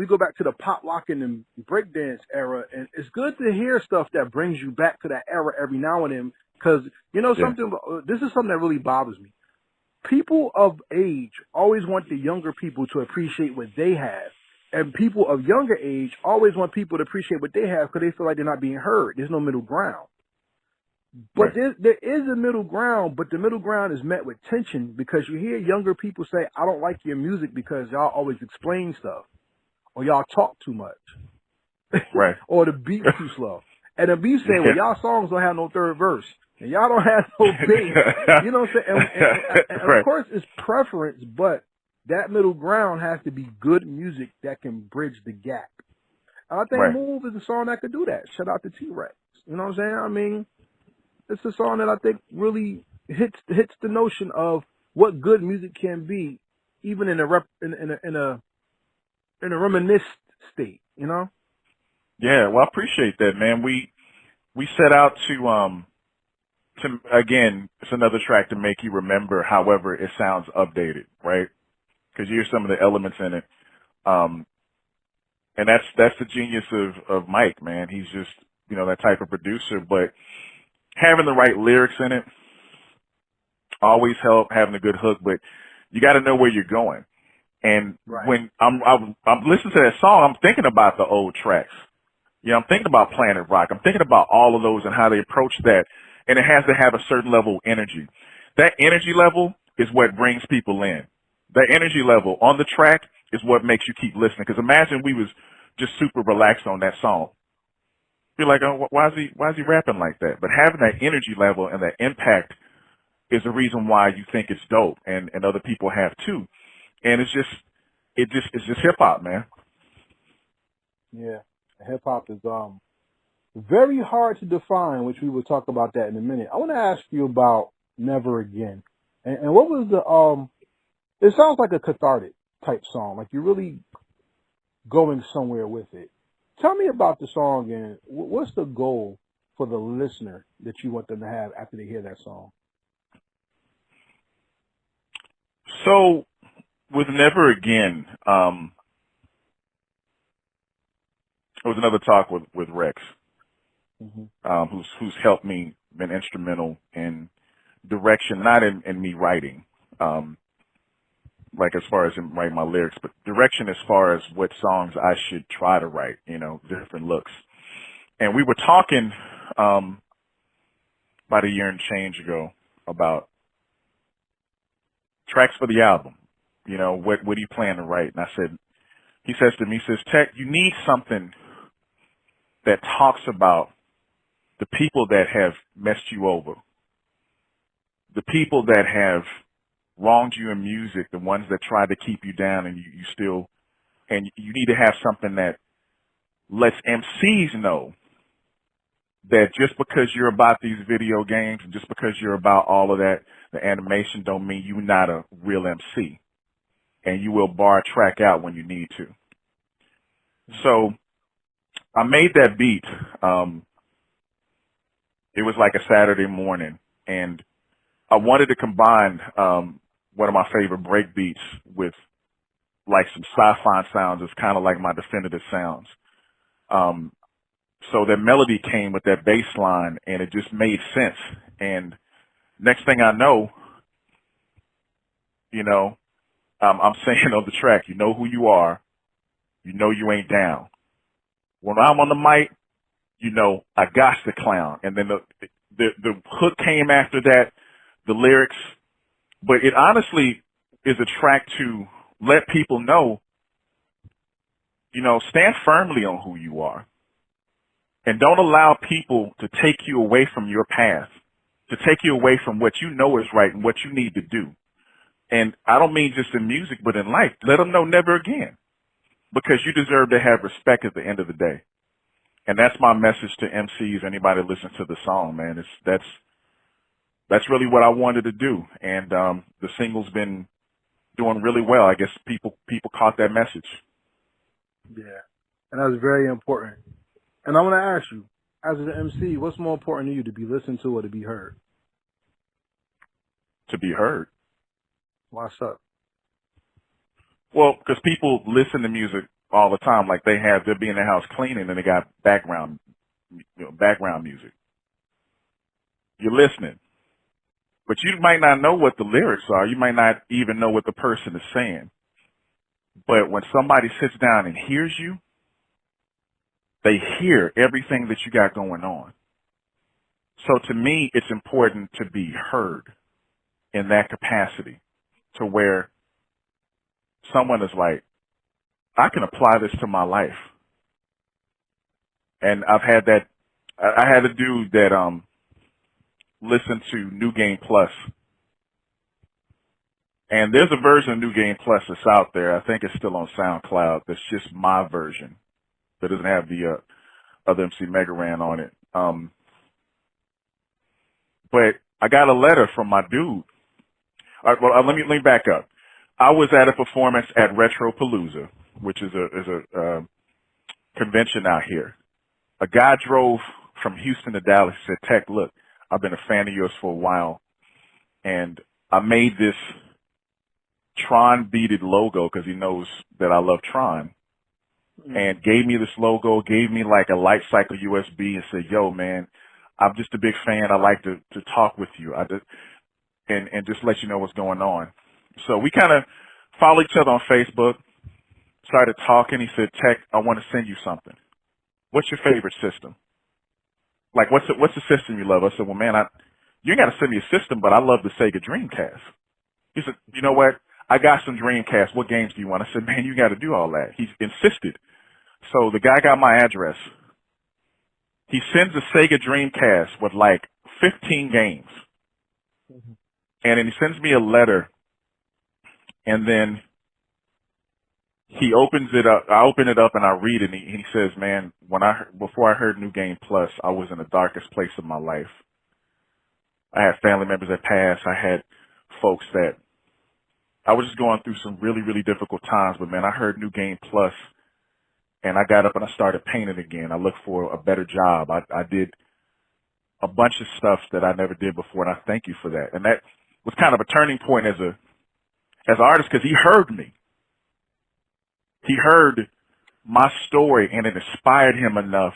go back to the pop locking and breakdance era, and it's good to hear stuff that brings you back to that era every now and then. Because something, this is something that really bothers me. People of age always want the younger people to appreciate what they have, and people of younger age always want people to appreciate what they have because they feel like they're not being heard. There's no middle ground. But there is a middle ground, but the middle ground is met with tension because you hear younger people say, I don't like your music because y'all always explain stuff, or y'all talk too much, right? or the beat's too slow. And the beat say, well, y'all songs don't have no third verse. and y'all don't have no bass. You know what I'm saying? And of Right. course, it's preference, but that middle ground has to be good music that can bridge the gap. I think Right. Move is a song that could do that. Shout out to T-Rex. You know what I'm saying? I mean, it's a song that I think really hits the notion of what good music can be, even in a reminiscent state. You know? Yeah. Well, I appreciate that, man. We set out to again, it's another track to make you remember. However, it sounds updated, right? Because you hear some of the elements in it. And that's the genius of Mike, man. He's just, you know, that type of producer, but having the right lyrics in it always help, having a good hook, but you got to know where you're going. And when I'm listening to that song, I'm thinking about the old tracks. You know, I'm thinking about Planet Rock. I'm thinking about all of those and how they approach that. And it has to have a certain level of energy. That energy level is what brings people in. That energy level on the track is what makes you keep listening. Because imagine we was just super relaxed on that song. You're like, oh, why is he rapping like that? But having that energy level and that impact is the reason why you think it's dope, and other people have too. And it's just hip hop, man. Yeah, hip hop is very hard to define, which we will talk about that in a minute. I want to ask you about Never Again, and what was the It sounds like a cathartic type song, like you're really going somewhere with it. Tell me about the song and what's the goal for the listener that you want them to have after they hear that song? So with Never Again, it was another talk with Rex, who's helped me, been instrumental in direction, not in me writing, like as far as in writing my lyrics, but direction as far as what songs I should try to write, you know, different looks. And we were talking about a year and change ago about tracks for the album. You know, what do you plan to write? And he says to me, Tech, you need something that talks about the people that have messed you over, the people that have wronged you in music, the ones that tried to keep you down, and you still, and you need to have something that lets MCs know that just because you're about these video games and just because you're about all of that, the animation don't mean you're not a real MC, and you will bar a track out when you need to. So I made that beat. It was like a Saturday morning, and I wanted to combine one of my favorite break beats with like some sci-fi sounds. It's kind of like my definitive sounds. So that melody came with that bass line, and it just made sense. And next thing I know, you know, I'm saying on the track, you know who you are, you know you ain't down. When I'm on the mic, you know I got the clown. And then the hook came after that, the lyrics. But it honestly is a track to let people know, you know, stand firmly on who you are. And don't allow people to take you away from your path, to take you away from what you know is right and what you need to do. And I don't mean just in music, but in life. Let them know never again, because you deserve to have respect at the end of the day. And that's my message to MCs, anybody that listens to the song, man. That's really what I wanted to do. And the single's been doing really well. I guess people caught that message. Yeah, and that's very important. And I want to ask you, as an MC, what's more important to you, to be listened to or to be heard? To be heard. Why so? Well, because people listen to music all the time, like they'll be in their house cleaning and they got background music. You're listening, but you might not know what the lyrics are. You might not even know what the person is saying. But when somebody sits down and hears you, they hear everything that you got going on. So to me, it's important to be heard in that capacity, to where someone is like, I can apply this to my life. And I've had that. I had a dude that listen to New Game Plus. And there's a version of New Game Plus that's out there. I think it's still on SoundCloud. That's just my version. That doesn't have the other MC Mega Ran on it. But I got a letter from my dude. All right, well, let me back up. I was at a performance at Retropalooza, which is a convention out here. A guy drove from Houston to Dallas. Said, "Tech, look, I've been a fan of yours for a while, and I made this Tron beaded logo because he knows that I love Tron." And gave me this logo, gave me like a light cycle USB, and said, "Yo, man, I'm just a big fan. I like to talk with you. And just let you know what's going on." So we kind of followed each other on Facebook, started talking. He said, "Tech, I want to send you something. What's your favorite system? Like, what's the system you love?" I said, "Well, man, you ain't got to send me a system, but I love the Sega Dreamcast." He said, "You know what? I got some Dreamcast. What games do you want?" I said, "Man, you got to do all that." He insisted. So the guy got my address. He sends a Sega Dreamcast with like 15 games. And then he sends me a letter. And then he opens it up. I open it up and I read it. And he says, "Man, before I heard New Game Plus, I was in the darkest place of my life. I had family members that passed. I had folks that I was just going through some really, really difficult times. But man, I heard New Game Plus. And I got up and I started painting again. I looked for a better job. I did a bunch of stuff that I never did before, and I thank you for that." And that was kind of a turning point as an artist because he heard me. He heard my story, and it inspired him enough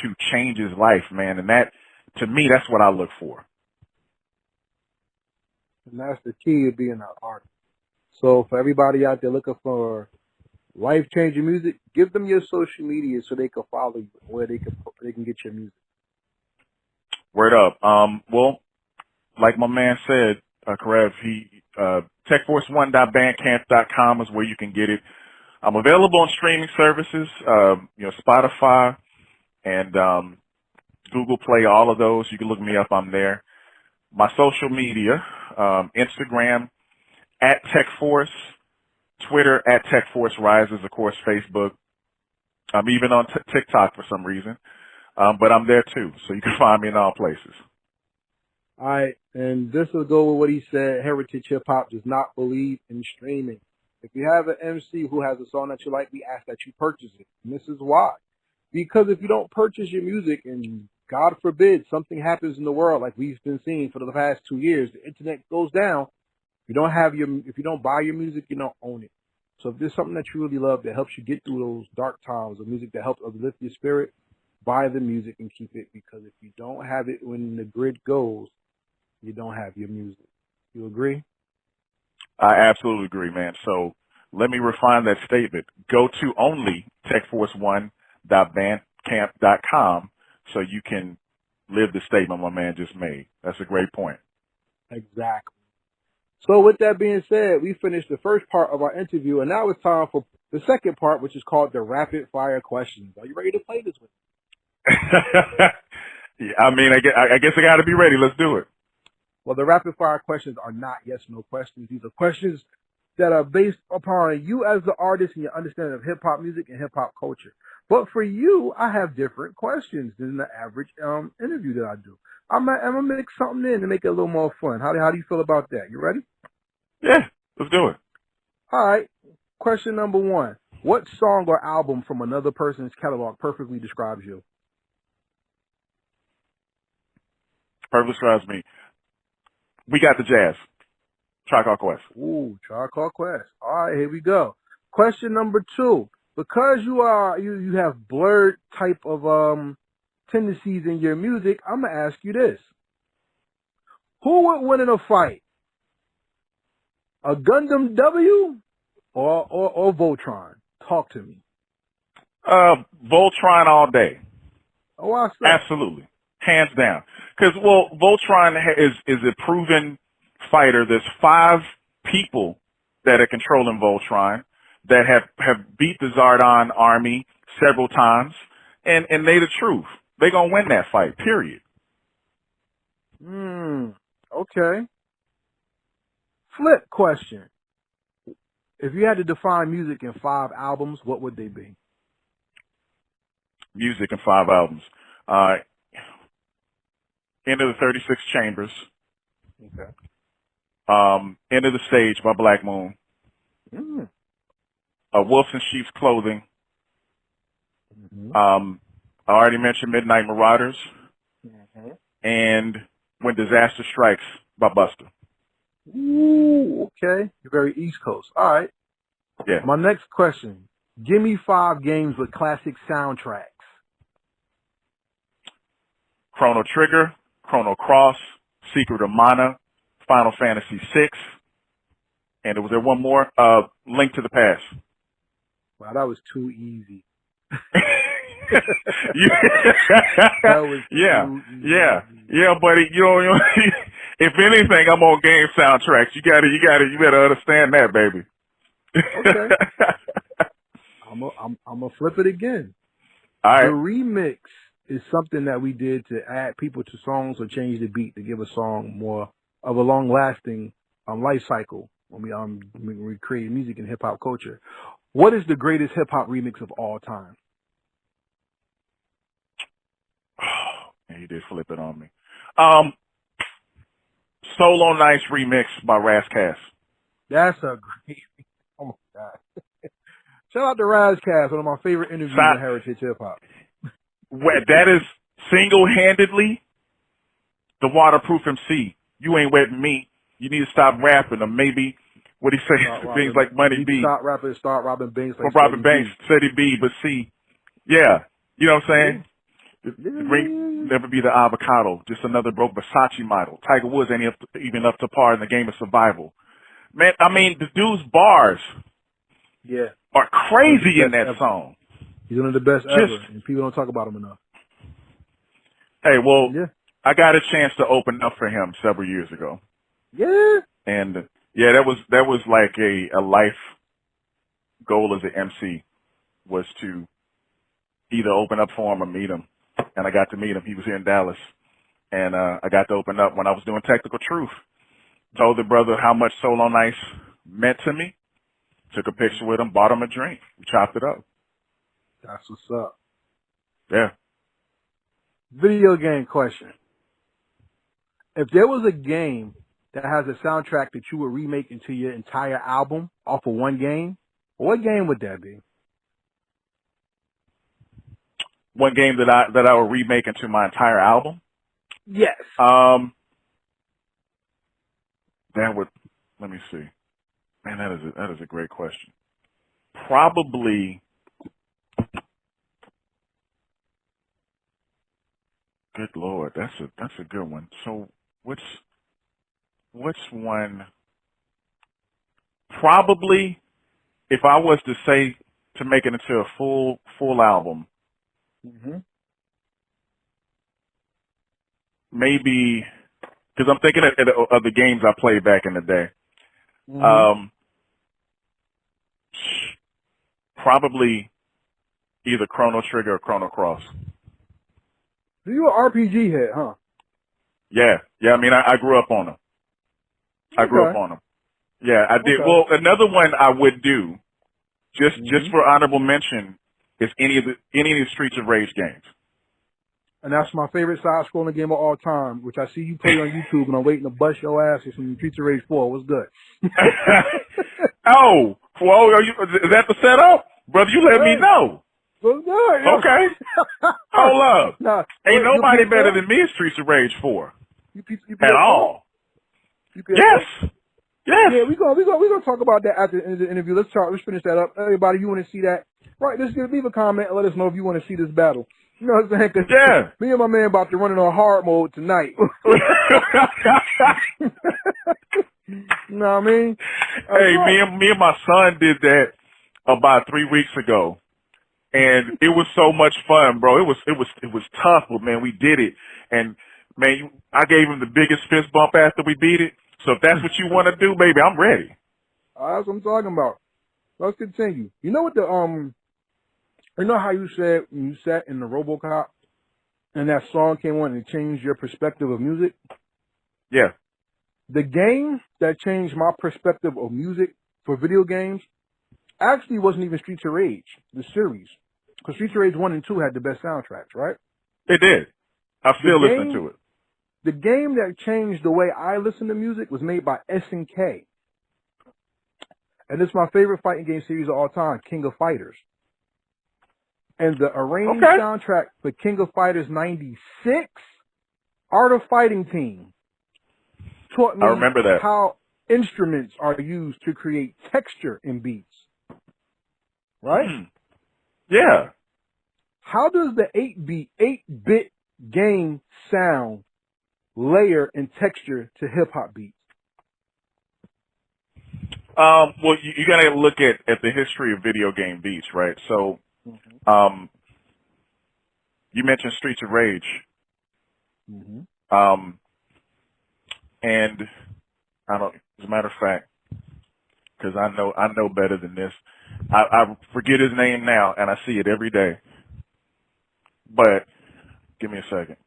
to change his life, man. And that, to me, that's what I look for. And that's the key of being an artist. So for everybody out there looking for life-changing music, give them your social media so they can follow you, where they can get your music. Word up. Well, like my man said, Karev, Tekforce1.bandcamp.com is where you can get it. I'm available on streaming services, Spotify and Google Play, all of those. You can look me up. I'm there. My social media, Instagram at Tekforce, Twitter at Tekforce Rises, of course, Facebook. I'm even on TikTok for some reason, but I'm there too, so you can find me in all places. All right, and this will go with what he said. Heritage Hip Hop does not believe in streaming. If you have an MC who has a song that you like, we ask that you purchase it. And this is why. Because if you don't purchase your music, and God forbid something happens in the world like we've been seeing for the past 2 years, the internet goes down. If you don't buy your music, you don't own it. So if there's something that you really love that helps you get through those dark times, of music that helps uplift your spirit, buy the music and keep it. Because if you don't have it when the grid goes, you don't have your music. You agree? I absolutely agree, man. So let me refine that statement. Go to only Tekforce1.bandcamp.com so you can live the statement my man just made. That's a great point. Exactly. So with that being said, we finished the first part of our interview, and now it's time for the second part, which is called the rapid fire questions. Are you ready to play this with me? Yeah, I mean, I guess I got to be ready. Let's do it. Well, the rapid fire questions are not yes, no questions. These are questions that are based upon you as the artist and your understanding of hip hop music and hip hop culture. But for you, I have different questions than the average interview that I do. I'm gonna mix something in to make it a little more fun. How do you feel about that? You ready? Yeah, let's do it. All right. Question number 1. What song or album from another person's catalog perfectly describes you? Perfectly describes me. We got the jazz. Tribe Called Quest. Ooh, Tribe Called Quest. All right, here we go. Question number 2. Because you have Blerd type of tendencies in your music, I'm gonna ask you this: who would win in a fight? A Gundam W or Voltron? Talk to me. Voltron all day. Oh, I say. Absolutely. Hands down. Because, well, Voltron is a proven fighter. There's 5 people that are controlling Voltron that have beat the Zardon army several times, and they the truth. They're going to win that fight, period. Okay. Flip question. If you had to define music in 5 albums, what would they be? Music in 5 albums. End of the 36 Chambers. Okay. End of the Stage by Black Moon. Wolves in Sheep's Clothing. I already mentioned Midnight Marauders. And When Disaster Strikes by Buster. Ooh, okay. You're very East Coast. All right. Yeah. My next question. Give me 5 games with classic soundtracks. Chrono Trigger, Chrono Cross, Secret of Mana, Final Fantasy VI, and there one more? Link to the Past. Wow, that was too easy. That was yeah, buddy. You know, if anything, I'm on game soundtracks. You better understand that, baby. Okay. I'm gonna flip it again. All right. The remix is something that we did to add people to songs or change the beat to give a song more of a long-lasting life cycle when we create music in hip hop culture. What is the greatest hip hop remix of all time? You did flip it on me. Solo Nice remix by Razzcast. That's a great. Oh my god! Shout out to Razzcast, one of my favorite interviews in heritage hip hop. That is single-handedly the waterproof MC. You ain't wetting me. You need to stop rapping, or maybe what he says things like Money B. Stop rapping, start robbing banks. Like robbing banks, Steady B. But see, yeah, you know what I'm saying. The ring never be the avocado, just another broke Versace model. Tiger Woods ain't even up to par in the game of survival. Man, I mean, the dude's bars are crazy in that song. He's one of the best ever, and people don't talk about him enough. Hey, well, I got a chance to open up for him several years ago. Yeah. And, yeah, that was like a life goal as an MC, was to either open up for him or meet him. And I got to meet him. He was here in Dallas. And I got to open up when I was doing Technical Truth. Told the brother how much Solo Nice meant to me. Took a picture with him, bought him a drink. We chopped it up. That's what's up. Yeah. Video game question. If there was a game that has a soundtrack that you would remake into your entire album off of one game, what game would that be? One game that I would remake into my entire album? Yes. That would, let me see. Man, that is a great question. Probably, good Lord, that's a good one. So which one? Probably, if I was to say to make it into a full album, maybe, because I'm thinking of the games I played back in the day. Probably either Chrono Trigger or Chrono Cross. So you an RPG head, huh? Yeah. I mean, I grew up on them. I grew up on them. Yeah, I did. Well, another one I would do, just for honorable mention, is any of the Streets of Rage games. And that's my favorite side-scrolling game of all time, which I see you play on YouTube, and I'm waiting to bust your ass with some Streets of Rage 4. What's good? Oh, well, is that the setup? Brother, you let me know. What's good? Okay. Hold up. Ain't nobody better than me in Streets of Rage 4. At all. Yes. Yeah, we're gonna talk about that after the interview. Let's finish that up. Everybody, you want to see that? Right, just leave a comment and let us know if you want to see this battle. You know what I'm saying? 'Cause me and my man about to run it on hard mode tonight. You know what I mean? Hey, me and my son did that about 3 weeks ago, and it was so much fun, bro. It was tough, but man, we did it. And man, I gave him the biggest fist bump after we beat it. So if that's what you want to do, baby, I'm ready. That's what I'm talking about. Let's continue. You know what you know how you said when you sat in the RoboCop and that song came on and it changed your perspective of music? Yeah. The game that changed my perspective of music for video games actually wasn't even Streets of Rage, the series. Because Streets of Rage 1 and 2 had the best soundtracks, right? It did. I'm still listening to it. The game that changed the way I listen to music was made by SNK. And it's my favorite fighting game series of all time, King of Fighters. And the arranged soundtrack for King of Fighters 96, Art of Fighting Team, taught me how instruments are used to create texture in beats. Right? Mm. Yeah. How does the 8-bit game sound layer and texture to hip-hop beats? Well, you gotta look at the history of video game beats, right? So, you mentioned Streets of Rage. Mm-hmm. And I don't, as a matter of fact, because I know better than this. I forget his name now, and I see it every day. But give me a second.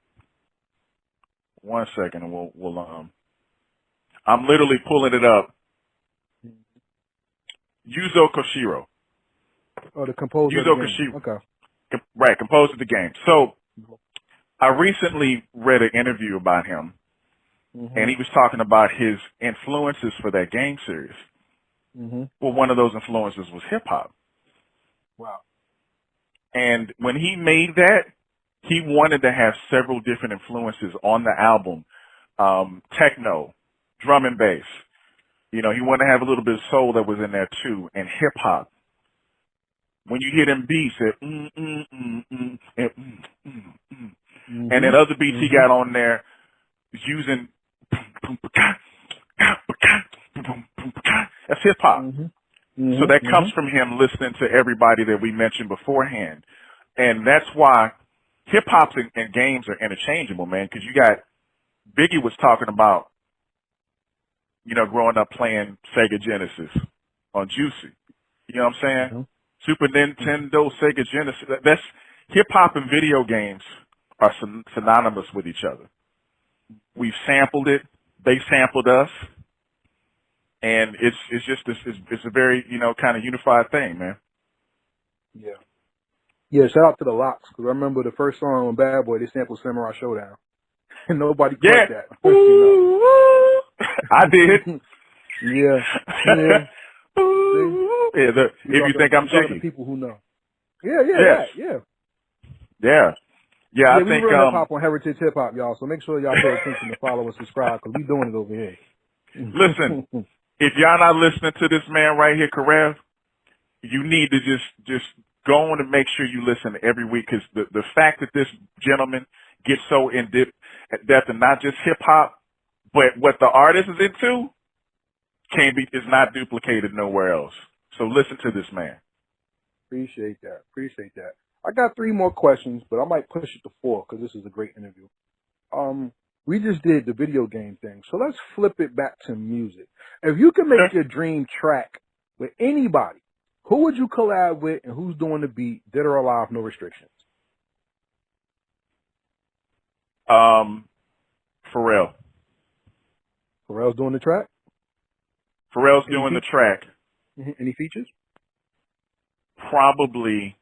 1 second, and we'll I'm literally pulling it up. Yuzo Koshiro. Oh, the composer Yuzo of the game. Koshiro. Okay. Right, composer of the game. So I recently read an interview about him, and he was talking about his influences for that game series. Well, one of those influences was hip hop. Wow. And when he made that, he wanted to have several different influences on the album. Techno, drum and bass. You know, he wanted to have a little bit of soul that was in there too, and hip hop. When you hear them beats, and then other beats he got on there using that's hip hop. So that comes from him listening to everybody that we mentioned beforehand. And that's why hip hop and games are interchangeable, man, because you got Biggie was talking about, you know, growing up playing Sega Genesis on Juicy. You know what I'm saying? Super Nintendo, Sega Genesis. That's hip hop and video games are synonymous with each other. We've sampled it. They sampled us. And it's just it's a very, you know, kind of unified thing, man. Yeah. Yeah, shout out to the Locks, because I remember the first song on Bad Boy, they sampled Samurai Showdown. And nobody caught that. You know. I did. Yeah. If you think I'm jiggy. People who know. Yeah. I we think run hip hop on Heritage Hip Hop, y'all. So make sure y'all pay attention to follow and subscribe, because we doing it over here. Listen, if y'all not listening to this man right here, Karev, you need to just go on and make sure you listen every week, because the fact that this gentleman gets so in depth and not just hip hop, but what the artist is into is not duplicated nowhere else. So listen to this man. Appreciate that. I got 3 more questions, but I might push it to 4 because this is a great interview. We just did the video game thing, so let's flip it back to music. If you could make your dream track with anybody, who would you collab with and who's doing the beat, dead or alive, no restrictions? Pharrell. Pharrell's doing the track? Pharrell's doing the track. Any features? Probably.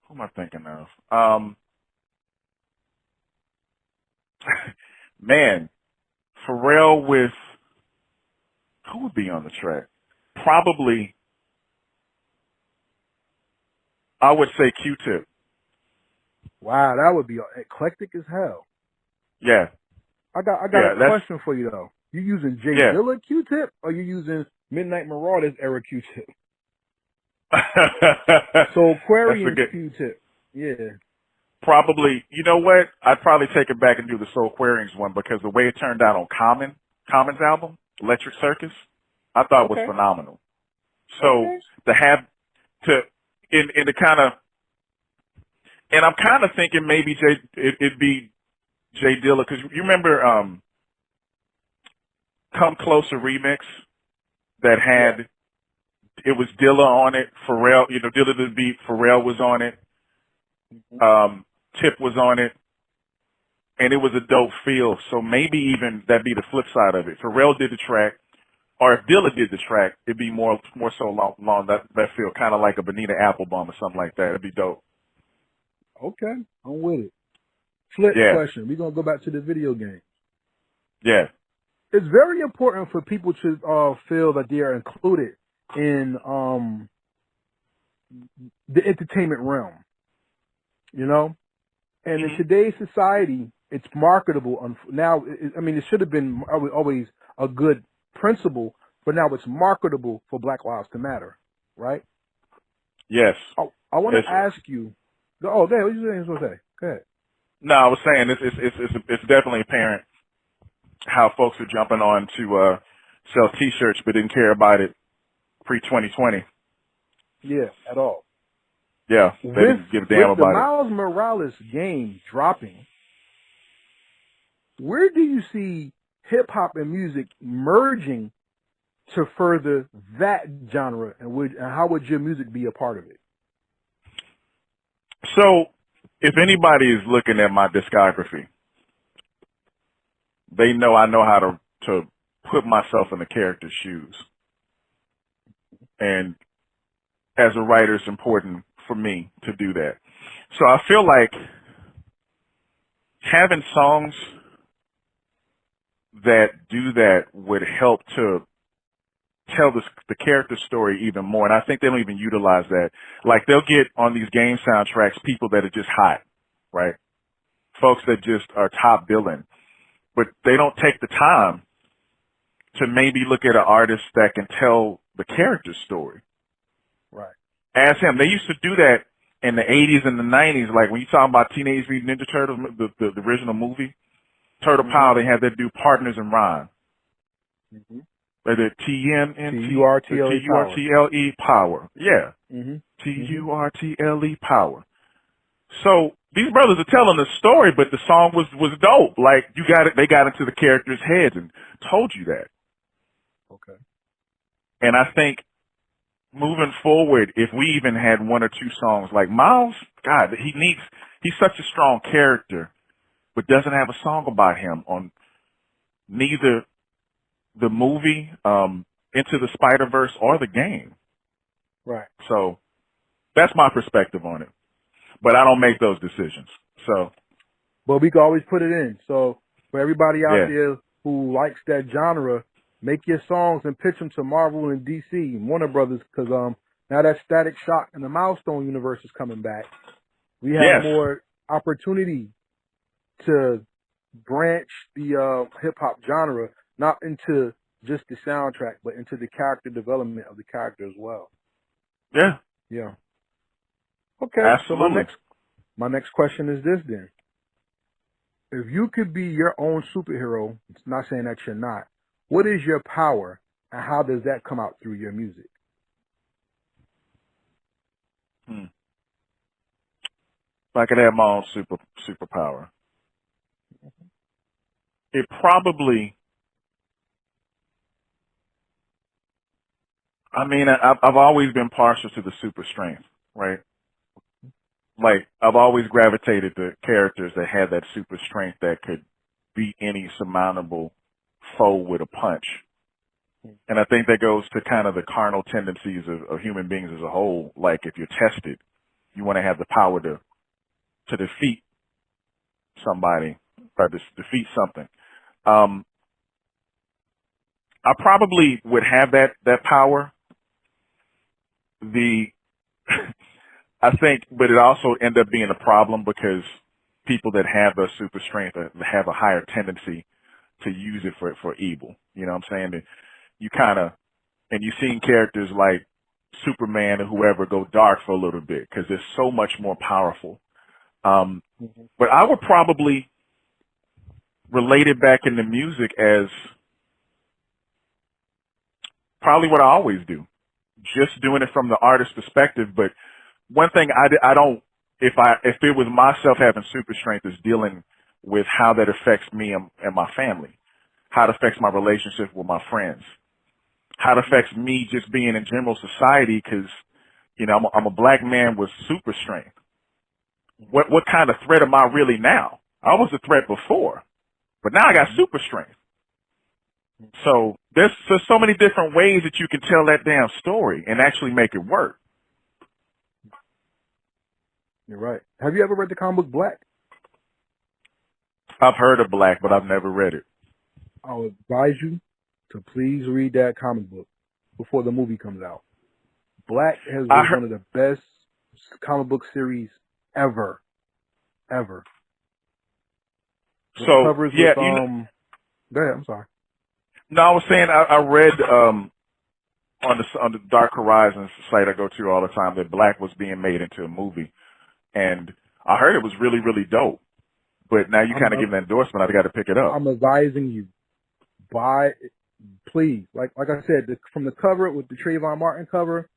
Who am I thinking of? Man, Pharrell with, who would be on the track? Probably, I would say Q-Tip. Wow, that would be eclectic as hell. Yeah. I got a question for you though. You using Jay Dilla Q-Tip or you using Midnight Marauders era Q-Tip? So Aquarius Q-Tip. Yeah. Probably, you know what? I'd probably take it back and do the Soul Aquarius one, because the way it turned out on Common's album, Electric Circus, I thought was phenomenal. So to have in the kind of, and I'm kind of thinking maybe it'd be Jay Dilla, because you remember Come Closer remix that had, it was Dilla on it, Pharrell, you know, Dilla the beat, Pharrell was on it, Tip was on it, and it was a dope feel. So maybe even that'd be the flip side of it. Pharrell did the track, or if Dilla did the track, it'd be more so along that feel, kind of like a Bonita Applebum or something like that. It'd be dope. Okay, I'm with it. Flip question. We're gonna go back to the video game. Yeah. It's very important for people to feel that they are included in the entertainment realm. You know, and in today's society, it's marketable. Now, I mean, it should have been always a good principle, but now it's marketable for Black Lives to Matter, right? Yes. I want to ask you. Oh, there. What you saying? What to say? Go ahead. No, I was saying it's definitely apparent how folks are jumping on to sell T-shirts, but didn't care about it pre-2020. Yeah, at all. Yeah, they didn't give a damn about it. With the Miles Morales game dropping, where do you see hip hop and music merging to further that genre, and how would your music be a part of it? So, if anybody is looking at my discography, they know I know how to put myself in the character's shoes. And as a writer, it's important for me to do that. So I feel like having songs that do that would help to tell the character story even more. And I think they don't even utilize that. Like, they'll get on these game soundtracks people that are just hot, right? Folks that just are top billing. But they don't take the time to maybe look at an artist that can tell the character's story. Right. Ask him. They used to do that in the 80s and the 90s. Like, when you talk about Teenage Mutant Ninja Turtles, the original movie, Turtle Power, they had that do Partners in Rhyme. Mm-hmm. They did T-U-R-T-L-E T-U-R-T-L-E Power. Yeah. Mm-hmm. T-U-R-T-L-E Power. So these brothers are telling the story, but the song was dope. Like, you got it. They got into the characters' heads and told you that. Okay. And I think moving forward, if we even had one or two songs like Miles, God, he's such a strong character, but doesn't have a song about him on neither the movie, Into the Spider-Verse, or the game. Right. So that's my perspective on it. But I don't make those decisions. So, but we can always put it in. So for everybody out Yeah. there who likes that genre, make your songs and pitch them to Marvel and DC and Warner Brothers, because now that Static Shock and the Milestone universe is coming back, we have more opportunity to branch the hip hop genre, not into just the soundtrack, but into the character development of the character as well. Yeah. Yeah. Okay. Absolutely. So my next question is this then. If you could be your own superhero, it's not saying that you're not, what is your power and how does that come out through your music? If I could have my own superpower, it probably, I mean, I've always been partial to the super strength, right? Like, I've always gravitated to characters that had that super strength that could beat any surmountable foe with a punch. And I think that goes to kind of the carnal tendencies of human beings as a whole. Like, if you're tested, you want to have the power to defeat somebody or defeat something. I probably would have that power. I think, but it also end up being a problem because people that have a super strength have a higher tendency to use it for evil. You know what I'm saying? And you kind of, and you've seen characters like Superman or whoever go dark for a little bit because they're so much more powerful. But I would probably relate it back into music as probably what I always do, just doing it from the artist's perspective. But one thing I don't, if it was myself having super strength, is dealing with how that affects me and my family, how it affects my relationship with my friends, how it affects me just being in general society. Because, you know, I'm a black man with super strength. What kind of threat am I really now? I was a threat before, but now I got super strength. So there's so many different ways that you can tell that damn story and actually make it work. You're right. Have you ever read the comic book Black? I've heard of Black, but I've never read it. I'll advise you to please read that comic book before the movie comes out. Black was one of the best comic book series ever. The So covers yeah, with, go ahead. I'm sorry. No, I was saying I read on the Dark Horizons site I go to all the time that Black was being made into a movie, and I heard it was really, really dope. But now you kind of give an endorsement. I got to pick it up. I'm advising you, please. Like I said, from the cover with the Trayvon Martin cover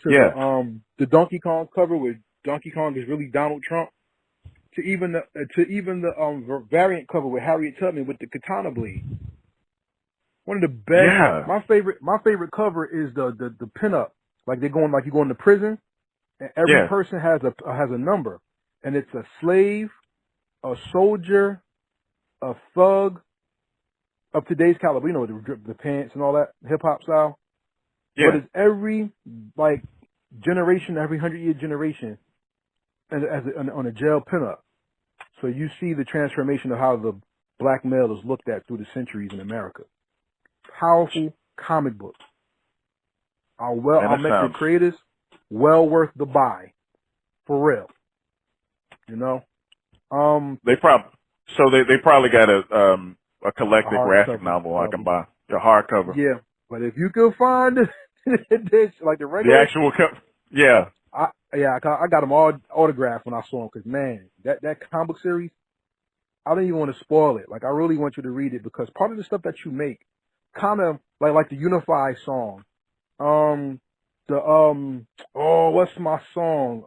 to the Donkey Kong cover where Donkey Kong is really Donald Trump, to even the variant cover with Harriet Tubman with the katana blade. One of the best. Yeah. My favorite cover is the pinup. Like you go into prison, and every person has a number, and it's a slave, a soldier, a thug, of today's caliber. You know, the pants and all that, hip hop style. Yeah. But it's every generation, every 100-year generation, on a jail pinup. So you see the transformation of how the black male is looked at through the centuries in America. Powerful comic book. I'll make the creators well worth the buy, for real. You know, they probably got a collected graphic novel I can buy, the hardcover. Yeah, but if you can find this, like the regular, the actual cover, yeah, I got them all autographed when I saw them, because man, that comic book series, I don't even want to spoil it. Like, I really want you to read it, because part of the stuff that you make, kind of like the Unify song, what's my song?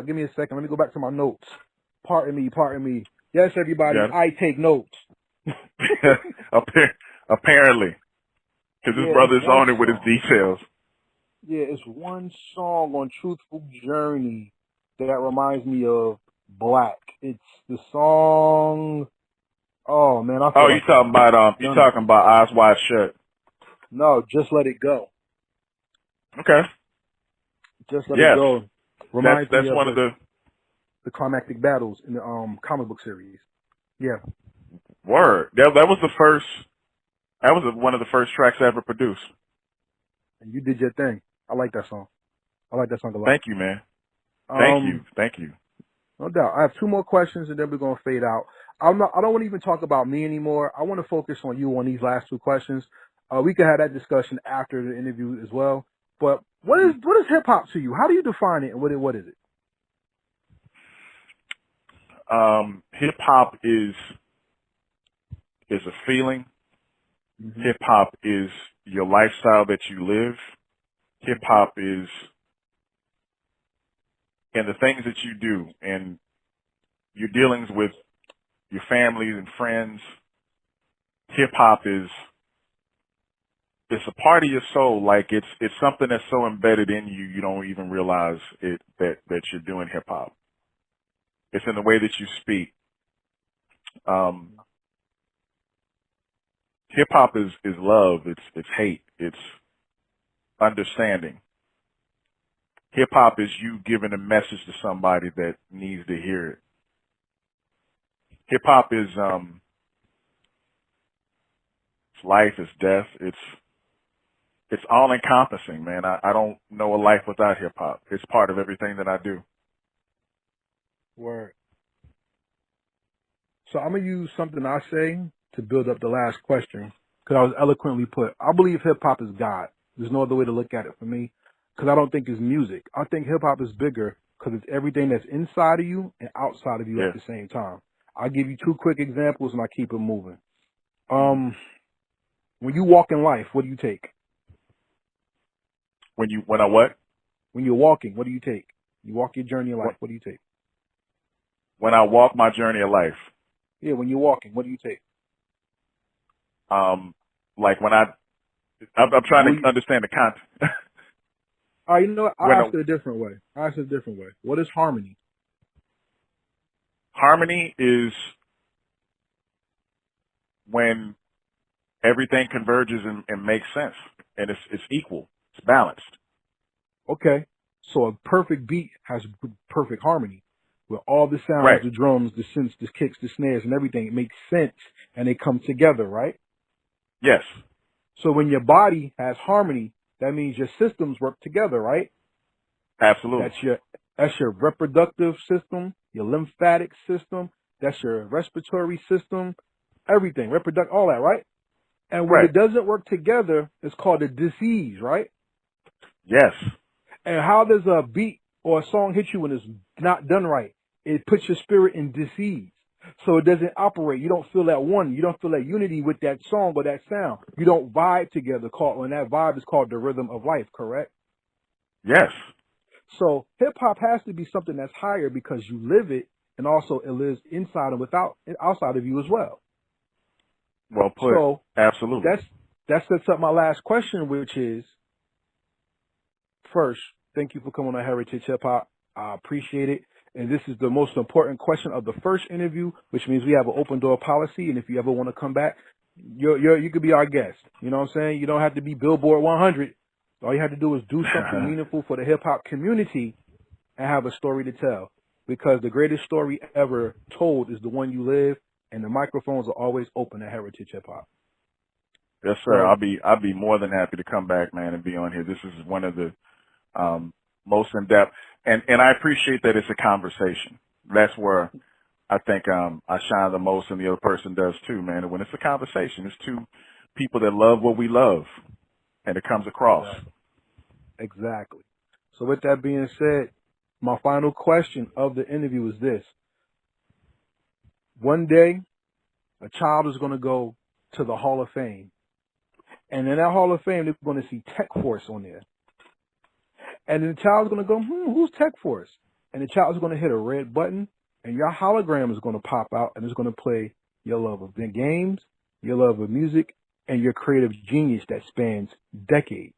Give me a second. Let me go back to my notes. Pardon me. Yes, everybody, I take notes. Apparently, because his brother's on it with his details. Yeah, it's one song on Truthful Journey that reminds me of Black. It's the song. Oh man, you talking about Eyes Wide Shut? No, Just Let It Go. Okay. Just Let It Go. Reminds me of one of the climactic battles in the comic book series. Yeah. Word. That was the first. That was one of the first tracks I ever produced. And you did your thing. I like that song. I like that song a lot. Thank you, man. Thank you. No doubt. I have two more questions, and then we're gonna fade out. I don't want to even talk about me anymore. I want to focus on you on these last two questions. We could have that discussion after the interview as well. But what is hip hop to you? How do you define it, and what is it? Hip hop is a feeling. Mm-hmm. Hip hop is your lifestyle that you live. Hip hop is in the things that you do and your dealings with your families and friends. Hip hop it's a part of your soul. Like it's something that's so embedded in you, you don't even realize it that you're doing hip hop. It's in the way that you speak. Hip hop is love. It's hate. It's understanding. Hip hop is you giving a message to somebody that needs to hear it. Hip hop is it's life, it's death, it's all encompassing, man. I don't know a life without hip hop. It's part of everything that I do. Word. So I'm gonna use something I say to build up the last question, because I was eloquently put. I believe hip hop is God. There's no other way to look at it for me, because I don't think it's music. I think hip hop is bigger, because it's everything that's inside of you and outside of you at the same time. I'll give you two quick examples and I keep it moving. When you walk in life, what do you take? When I what? When you're walking, what do you take? You walk your journey in life, what do you take? When I walk my journey of life. Yeah, when you're walking, what do you take? Like when I'm trying to understand the content. You know what? I'll ask it a different way. What is harmony? Harmony is when everything converges and makes sense, and it's equal, it's balanced. Okay, so a perfect beat has perfect harmony, where all the sounds, Right. the drums, the synths, the kicks, the snares, and everything, it makes sense and they come together, right? Yes. So when your body has harmony, that means your systems work together, right? Absolutely. That's your reproductive system, your lymphatic system, that's your respiratory system, everything, all that, right? And when Right. it doesn't work together, it's called a disease, right? Yes. And how does a beat or a song hit you when it's not done right? It puts your spirit in disease. So it doesn't operate. You don't feel that one. You don't feel that unity with that song or that sound. You don't vibe together. And that vibe is called the rhythm of life, correct? Yes. So hip hop has to be something that's higher because you live it, and also it lives inside and outside of you as well. Well put. So Absolutely. that sets up my last question, which is, first, thank you for coming on Heritage Hip Hop. I appreciate it. And this is the most important question of the first interview, which means we have an open door policy. And if you ever want to come back, you could be our guest. You know what I'm saying? You don't have to be Billboard 100. All you have to do is do something meaningful for the hip hop community and have a story to tell. Because the greatest story ever told is the one you live, and the microphones are always open at Heritage Hip Hop. Yes, sir. I'll be more than happy to come back, man, and be on here. This is one of the most in depth, and I appreciate that it's a conversation. That's where I think I shine the most, and the other person does too, man. And when it's a conversation, it's two people that love what we love, and it comes across. Exactly. So with that being said, my final question of the interview is this. One day, a child is going to go to the Hall of Fame. And in that Hall of Fame, they're going to see Tekforce on there. And then the child's going to go, who's Tekforce? And the child's going to hit a red button, and your hologram is going to pop out, and it's going to play your love of the games, your love of music, and your creative genius that spans decades.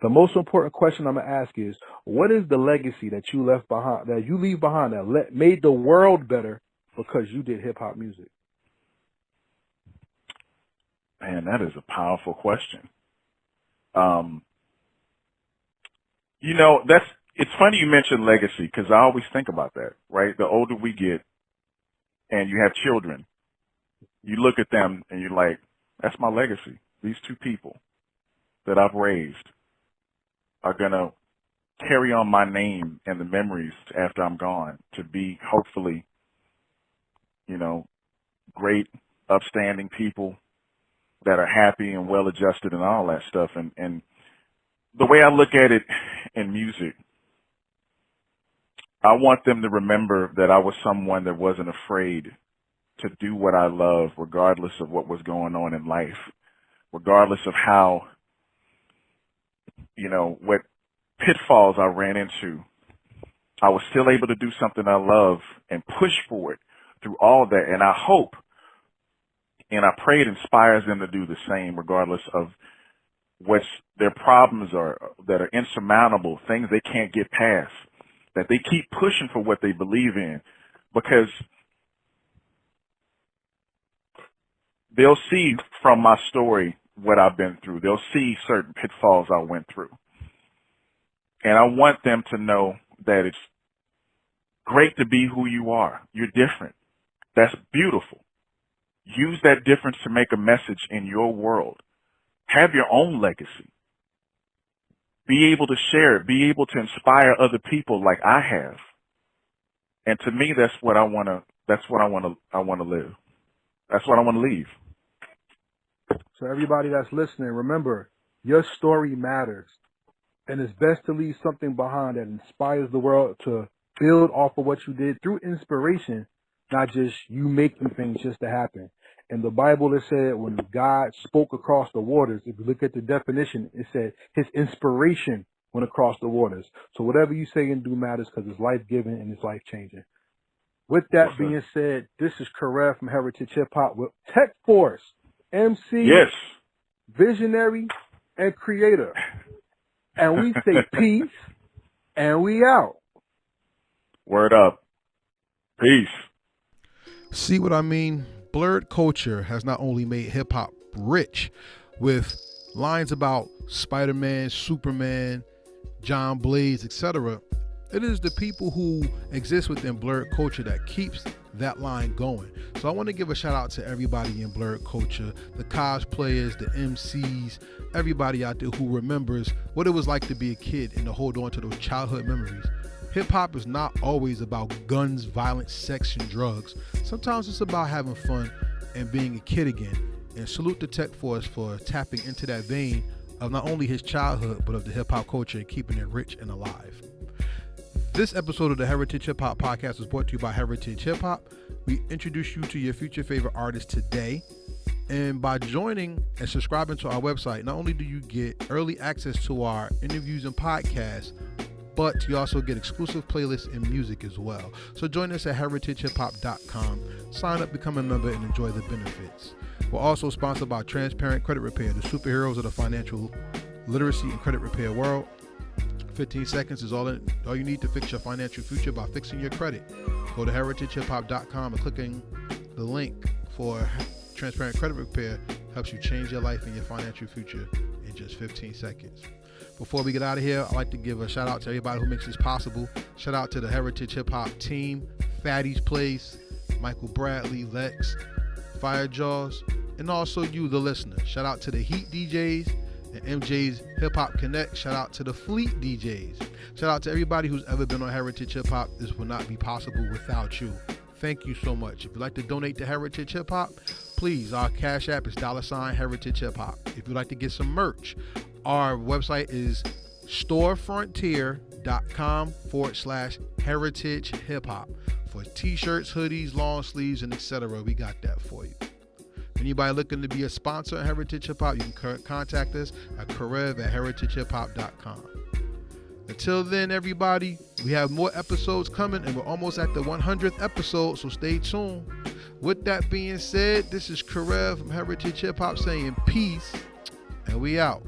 The most important question I'm going to ask is, what is the legacy that you leave behind that made the world better because you did hip-hop music? Man, that is a powerful question. It's funny you mentioned legacy, because I always think about that, right? The older we get and you have children, you look at them and you're like, that's my legacy. These two people that I've raised are going to carry on my name and the memories after I'm gone to be, hopefully, great, upstanding people that are happy and well-adjusted and all that stuff. And the way I look at it in music, I want them to remember that I was someone that wasn't afraid to do what I love, regardless of what was going on in life, regardless of how, what pitfalls I ran into. I was still able to do something I love and push for it through all that. And I hope and I pray it inspires them to do the same, regardless of what their problems are that are insurmountable, things they can't get past, that they keep pushing for what they believe in, because they'll see from my story what I've been through. They'll see certain pitfalls I went through. And I want them to know that it's great to be who you are. You're different. That's beautiful. Use that difference to make a message in your world. Have your own legacy. Be able to share it. Be able to inspire other people like I have. And to me, that's what I want to live. That's what I want to leave. So everybody that's listening, remember, your story matters. And it's best to leave something behind that inspires the world to build off of what you did through inspiration, not just you making things just to happen. In the Bible, it said when God spoke across the waters, if you look at the definition, it said his inspiration went across the waters. So whatever you say and do matters because it's life-giving and it's life-changing. With that being said, this is Karel from Heritage Hip Hop with Tekforce, MC, yes, visionary, and creator. And we say peace, and we out. Word up. Peace. See what I mean? Blerd culture has not only made hip hop rich with lines about Spider-Man, Superman, John Blaze, etc. It is the people who exist within Blerd culture that keeps that line going. So I want to give a shout out to everybody in Blerd culture, the cosplayers, the MCs, everybody out there who remembers what it was like to be a kid and to hold on to those childhood memories. Hip hop is not always about guns, violence, sex, and drugs. Sometimes it's about having fun and being a kid again. And salute to Tekforce for tapping into that vein of not only his childhood, but of the hip hop culture and keeping it rich and alive. This episode of the Heritage Hip Hop Podcast is brought to you by Heritage Hip Hop. We introduce you to your future favorite artists today. And by joining and subscribing to our website, not only do you get early access to our interviews and podcasts, but you also get exclusive playlists and music as well. So join us at heritagehiphop.com. Sign up, become a member, and enjoy the benefits. We're also sponsored by Transparent Credit Repair, the superheroes of the financial literacy and credit repair world. 15 seconds is all you need to fix your financial future by fixing your credit. Go to heritagehiphop.com and clicking the link for Transparent Credit Repair helps you change your life and your financial future in just 15 seconds. Before we get out of here, I'd like to give a shout out to everybody who makes this possible. Shout out to the Heritage Hip Hop team, Fatty's Place, Michael Bradley, Lex, Fire Jaws, and also you, the listener. Shout out to the Heat DJs and MJ's Hip Hop Connect. Shout out to the Fleet DJs. Shout out to everybody who's ever been on Heritage Hip Hop. This would not be possible without you. Thank you so much. If you'd like to donate to Heritage Hip Hop, please, our Cash App is $Heritage Hip Hop. If you'd like to get some merch, our website is storefrontier.com/heritage hip hop for t-shirts, hoodies, long sleeves, and etc. We got that for you. Anybody looking to be a sponsor at Heritage Hip Hop, you can contact us at karev@heritagehiphop.com. Until then, everybody, we have more episodes coming, and we're almost at the 100th episode, so stay tuned. With that being said, this is Karev from Heritage Hip Hop saying peace, and we out.